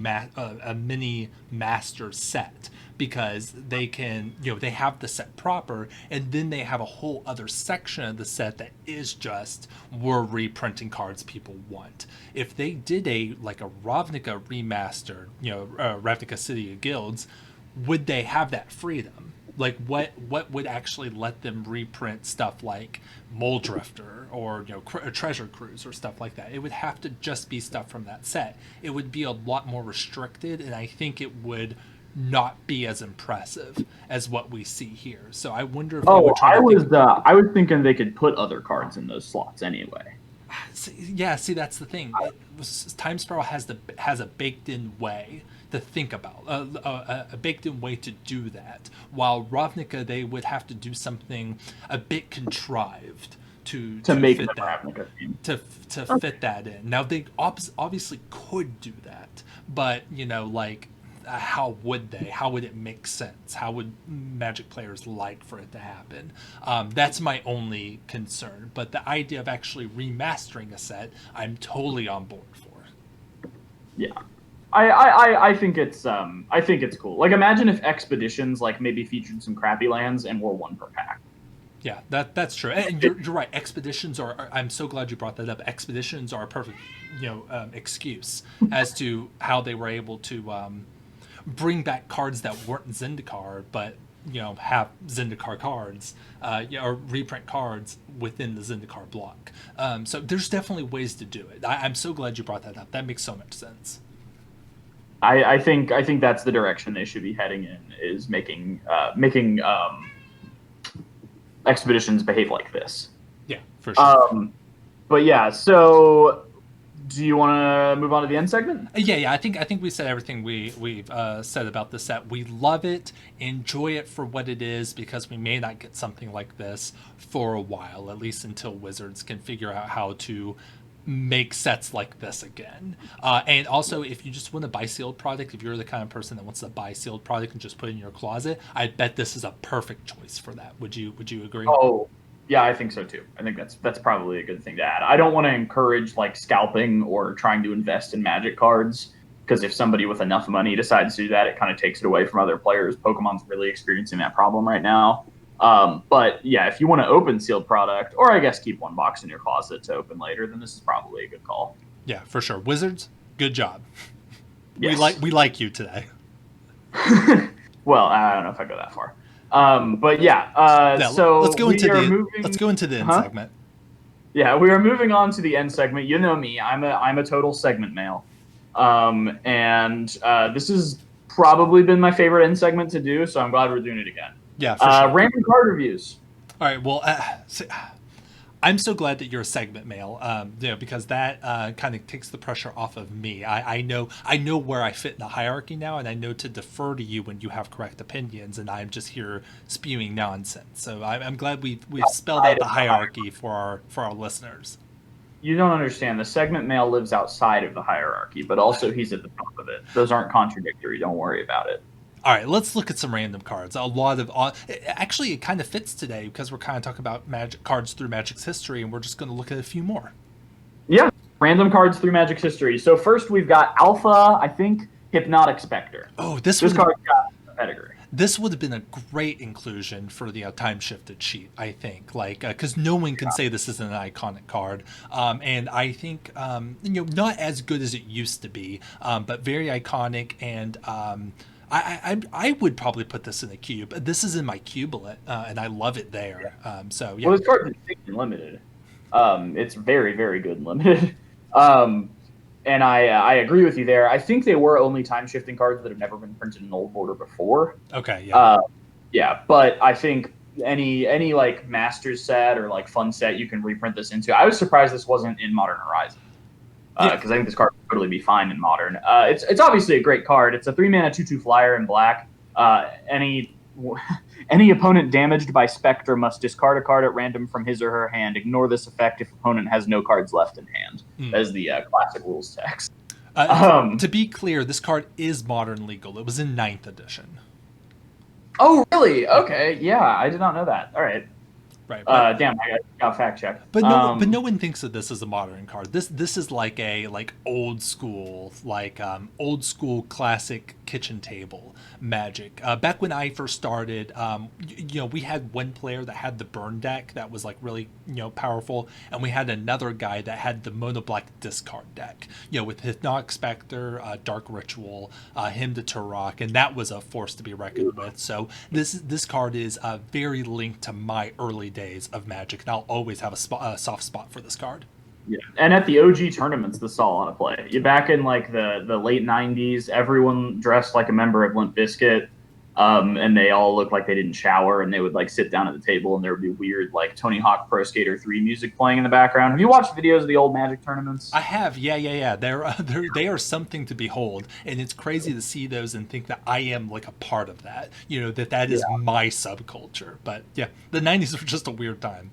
master set, because they can, they have the set proper, and then they have a whole other section of the set that is just, we're reprinting cards people want. If they did a Ravnica remastered, Ravnica City of Guilds, would they have that freedom? Like what would actually let them reprint stuff like Mole Drifter or Treasure Cruise or stuff like that? It would have to just be stuff from that set. It would be a lot more restricted, and I think it would not be as impressive as what we see here. So I wonder if they would try I was thinking they could put other cards in those slots anyway. See, that's the thing. Time Spiral has a baked-in way to think about, a baked-in way to do that. While Ravnica, they would have to do something a bit contrived to make fit the that Ravnica theme. to fit that in. Now they obviously could do that, but how would they? How would it make sense? How would Magic players like for it to happen? That's my only concern. But the idea of actually remastering a set, I'm totally on board for. Yeah, I think it's cool. Like, imagine if Expeditions like maybe featured some crappy lands and were 1 per pack. Yeah, that's true, and you're right. Expeditions are. I'm so glad you brought that up. Expeditions are a perfect, excuse as to how they were able to bring back cards that weren't Zendikar, but have Zendikar cards, or reprint cards within the Zendikar block. So there's definitely ways to do it. I'm so glad you brought that up. That makes so much sense. I think that's the direction they should be heading in, is making expeditions behave like this. Yeah, for sure. But yeah, so do you want to move on to the end segment? Yeah. I think we said everything we've said about the set. We love it, enjoy it for what it is, because we may not get something like this for a while, at least until Wizards can figure out how to make sets like this again. And also, if you just want to buy sealed product, if you're the kind of person that wants to buy sealed product and just put it in your closet, I bet this is a perfect choice for that. Would you agree? Oh, yeah, I think so too. I think that's probably a good thing to add. I don't want to encourage like scalping or trying to invest in Magic cards, because if somebody with enough money decides to do that, it kind of takes it away from other players. Pokemon's really experiencing that problem right now. But yeah, if you want to open sealed product, or I guess keep one box in your closet to open later, then this is probably a good call. Yeah, for sure. Wizards, good job. Yes. We like you today. Well, I don't know if I go that far. But yeah, so let's go into the end segment. Yeah, we are moving on to the end segment. You know me, I'm a total segment male. And this has probably been my favorite end segment to do, so I'm glad we're doing it again. Yeah, for sure. Random card reviews. All right, well, I'm so glad that you're a segment male, because that kind of takes the pressure off of me. I know where I fit in the hierarchy now, and I know to defer to you when you have correct opinions, and I'm just here spewing nonsense. So I'm glad we've spelled out the hierarchy for our listeners. You don't understand. The segment male lives outside of the hierarchy, but also he's at the top of it. Those aren't contradictory. Don't worry about it. All right, let's look at some random cards. Actually, it kind of fits today because we're kind of talking about Magic cards through Magic's history, and we're just going to look at a few more. Yeah, random cards through Magic's history. So first we've got Alpha, I think, Hypnotic Spectre. Oh, this card's got a pedigree. This would have been a great inclusion for the Timeshifted sheet, I think, because no one can say this isn't an iconic card, and I think not as good as it used to be, but very iconic. And I would probably put this in a cube. This is in my cubelet, and I love it there. So yeah. Well, this card is limited. It's very, very good and limited. And I agree with you there. I think they were only time shifting cards that have never been printed in old border before. Okay, yeah. Yeah, but I think any like Masters set or like fun set you can reprint this into. I was surprised this wasn't in Modern Horizon. Because I think this card would totally be fine in Modern. It's obviously a great card. It's a 3-mana 2/2 flyer in black. Any opponent damaged by Spectre must discard a card at random from his or her hand. Ignore this effect if opponent has no cards left in hand. That is the classic rules text. To be clear, this card is Modern legal. It was in 9th edition. Oh, really? Okay. Yeah, I did not know that. All right. Right. Damn, I got fact checked. But no one thinks of this as a modern card. This is like old school classic kitchen table Magic. Back when I first started, we had one player that had the burn deck that was like really powerful, and we had another guy that had the mono black discard deck. With Hypnotic Spectre, Dark Ritual, Hymn to Turok, and that was a force to be reckoned with. So this card is very linked to my early days of Magic, and I'll always have a soft spot for this card. Yeah, and at the OG tournaments, this saw a lot of play. Back in like the late '90s, everyone dressed like a member of Limp Bizkit, and they all looked like they didn't shower, and they would like sit down at the table, and there would be weird like Tony Hawk Pro Skater 3 music playing in the background. Have you watched videos of the old Magic tournaments? I have. Yeah. They are something to behold, and it's crazy to see those and think that I am like a part of that. That is my subculture. But yeah, the '90s were just a weird time.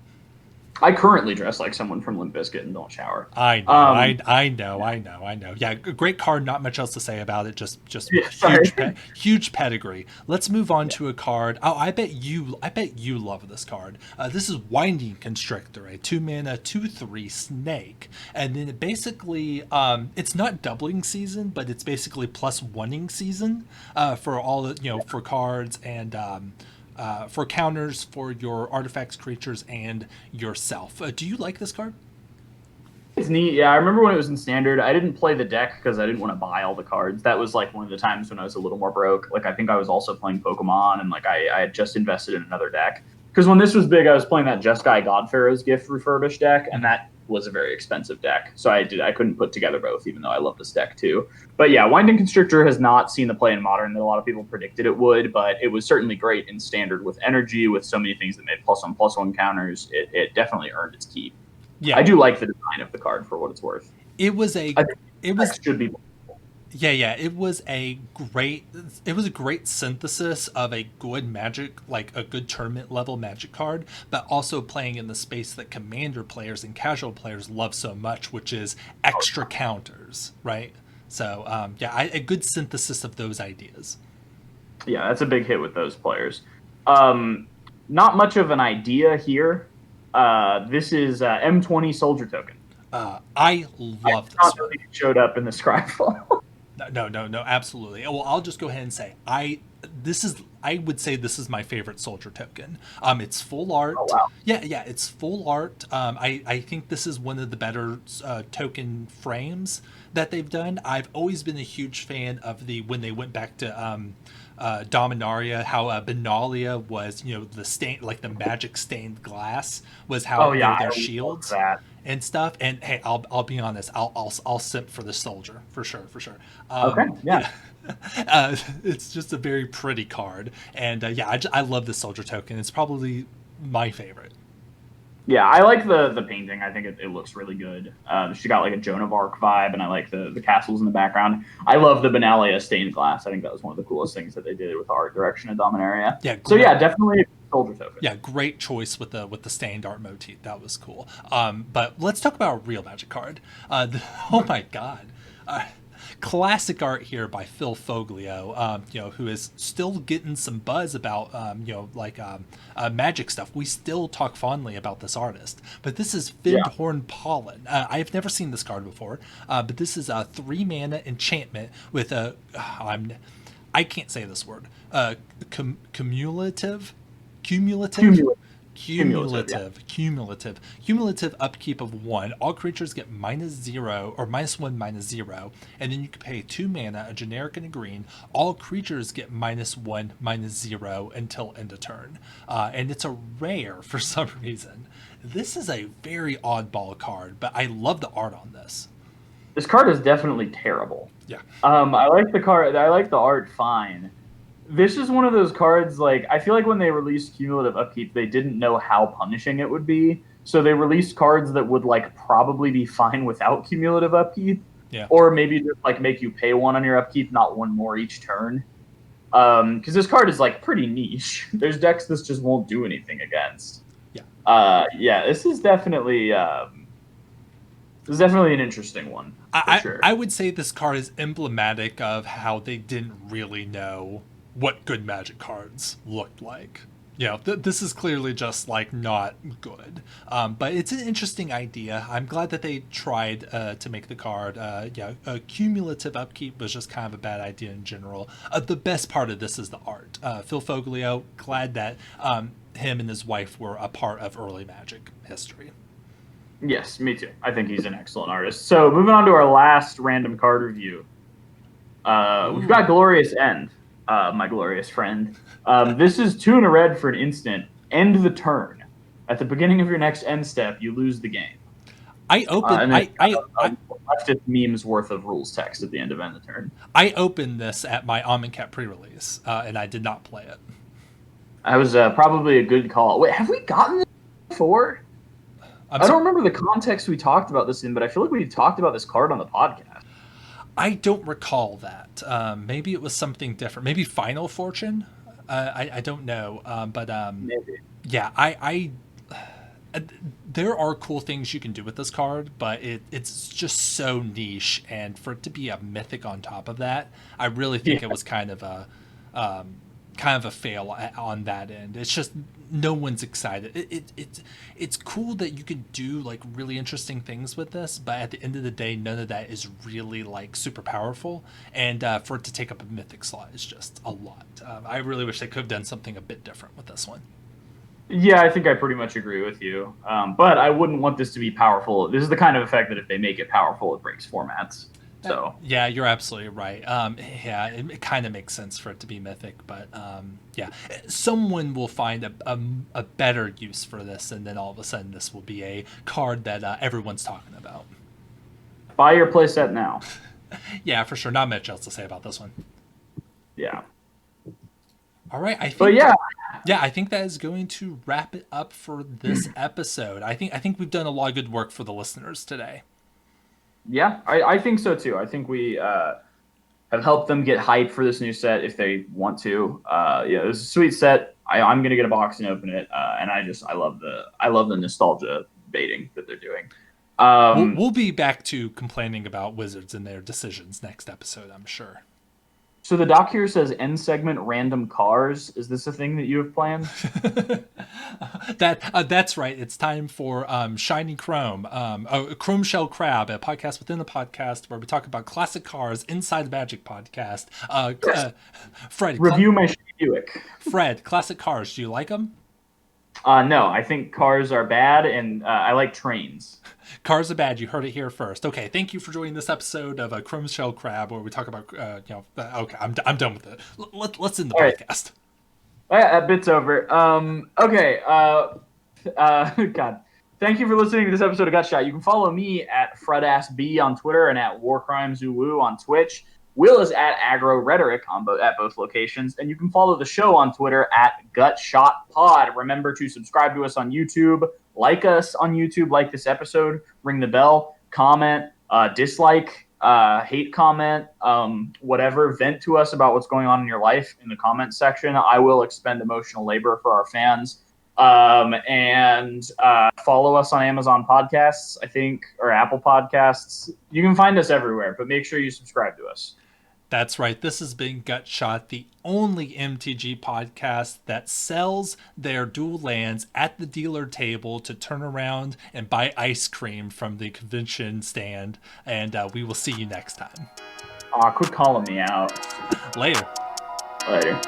I currently dress like someone from Limp Bizkit and don't shower. I know. I know. Yeah, great card. Not much else to say about it. Just huge pedigree. Let's move on to a card. Oh, I bet you love this card. This is Winding Constrictor, a 2-mana 2/3 snake, and then it basically it's not doubling season, but it's basically plus oneing season for all for cards and. For counters for your artifacts, creatures, and yourself. Do you like this card? it's neat. Yeah, I remember when it was in standard. I didn't play the deck because I didn't want to buy all the cards. That was like one of the times when I was a little more broke. Like I think I was also playing Pokemon, and like I had just invested in another deck. Because when this was big, I was playing that Just Guy Godpharaoh's Gift refurbished deck, and that was a very expensive deck. So I couldn't put together both, even though I love this deck too. But yeah, Winding Constrictor has not seen the play in Modern that a lot of people predicted it would, but it was certainly great in Standard with energy, with so many things that made +1/+1 counters. It definitely earned its keep. Yeah, I do like the design of the card for what it's worth. it was a I think it that was should be. yeah, it was a great synthesis of a good Magic, like a good tournament level Magic card, but also playing in the space that Commander players and casual players love so much, which is extra counters, right? So a good synthesis of those ideas. Yeah, that's a big hit with those players. Not much of an idea here. This is M20 Soldier Token. I I love this thought one. it showed up in the Scryfall. No, absolutely. Well, I'll just go ahead and say I would say this is my favorite soldier token. It's full art. Oh wow! Yeah, it's full art. I think this is one of the better token frames that they've done. I've always been a huge fan of the when they went back to Dominaria, how Benalia was, the stain, like the magic stained glass was how Oh yeah, their I love shields that. and stuff. And hey, I'll be honest, I'll simp for the soldier for sure. Okay, yeah. Yeah. It's just a very pretty card, and I love the soldier token. It's probably my favorite. Yeah, I like the painting. I think it looks really good. She got like a Joan of Arc vibe, and I like the castles in the background. I love the Benalia stained glass. I think that was one of the coolest things that they did with the art direction of Dominaria. Yeah, So yeah, definitely a soldier token. Yeah, great choice with the stained art motif. That was cool. But let's talk about a real Magic card. Oh my God. Classic art here by Phil Foglio, who is still getting some buzz about, Magic stuff. We still talk fondly about this artist, but this is Findhorn Pollen. I've never seen this card before, but this is a 3-mana enchantment with I can't say this word. Cumulative upkeep of 1. All creatures get -0 or -1/-0, and then you can pay 2 mana, a generic and a green. All creatures get -1/-0 until end of turn, and it's a rare for some reason. This is a very oddball card, but I love the art on this. This card is definitely terrible. Yeah. I like the card. I like the art fine. This is one of those cards, like, I feel like when they released Cumulative Upkeep, they didn't know how punishing it would be. So they released cards that would, like, probably be fine without Cumulative Upkeep. Yeah. Or maybe just, like, make you pay 1 on your upkeep, not 1 more each turn. Because this card is, like, pretty niche. There's decks this just won't do anything against. Yeah. This is definitely... This is definitely an interesting one, for sure. I would say this card is emblematic of how they didn't really know what good Magic cards looked like. This is clearly just like not good, but it's an interesting idea. I'm glad that they tried to make the card. Cumulative upkeep was just kind of a bad idea in general. The best part of this is the art. Phil Foglio, glad that him and his wife were a part of early Magic history. Yes, me too. I think he's an excellent artist. So moving on to our last random card review. We've got Glorious End, my glorious friend. This is 2 and a red for an instant. End the turn. At the beginning of your next end step, you lose the game. Leftist memes worth of rules text at the end of end the turn. I opened this at my Amonkhet pre-release, and I did not play it. I was probably a good call. Wait, have we gotten this before? I don't remember the context we talked about this in, but I feel like we talked about this card on the podcast. I don't recall that. Maybe it was something different. Maybe Final Fortune? I don't know. Maybe. Yeah, there are cool things you can do with this card, but it's just so niche, and for it to be a mythic on top of that, I really think it was kind of a fail on that end. It's just no one's excited. It's cool that you can do like really interesting things with this, but at the end of the day, none of that is really like super powerful. And for it to take up a mythic slot is just a lot. I really wish they could have done something a bit different with this one. Yeah, I think I pretty much agree with you. But I wouldn't want this to be powerful. This is the kind of effect that if they make it powerful, it breaks formats. So Yeah, you're absolutely right. Yeah, it kind of makes sense for it to be mythic, but yeah, someone will find a better use for this, and then all of a sudden this will be a card that everyone's talking about. buy your playset now. Yeah, for sure. Not much else to say about this one. Yeah. All right, But yeah, I think that is going to wrap it up for this episode. I think we've done a lot of good work for the listeners today. yeah, I think so too. I think we have helped them get hyped for this new set if they want to. Yeah, it's a sweet set. I'm gonna get a box and open it, and I love the nostalgia baiting that they're doing. Um, We'll be back to complaining about Wizards and their decisions next episode, I'm sure. so the doc here says end segment random cars. Is this a thing that you have planned? That's right. It's time for Shiny Chrome, Chrome Shell Crab, a podcast within the podcast where we talk about classic cars inside the Magic podcast. Yes. Fred, Review my Buick. Fred, classic cars. Do you like them? No, I think cars are bad, and I like trains. Cars are bad. You heard it here first. Okay, thank you for joining this episode of Chrome Shell Crab, where we talk about okay, I'm done with it. Let's end the All right. podcast. Oh, yeah, that bit's over. Okay. God. Thank you for listening to this episode of Gutshot. You can follow me at FredAssB on Twitter and at WarCrimesZulu on Twitch. Will is at AgroRhetoric at both locations. And you can follow the show on Twitter at GutshotPod. Remember to subscribe to us on YouTube, like us on YouTube, like this episode, ring the bell, comment, dislike, hate comment, whatever, vent to us about what's going on in your life in the comments section. I will expend emotional labor for our fans. And follow us on Amazon Podcasts, I think, or Apple Podcasts. You can find us everywhere, but make sure you subscribe to us. That's right. This has been Gutshot, the only MTG podcast that sells their dual lands at the dealer table to turn around and buy ice cream from the convention stand. And we will see you next time. Quit calling me out. Later. Later.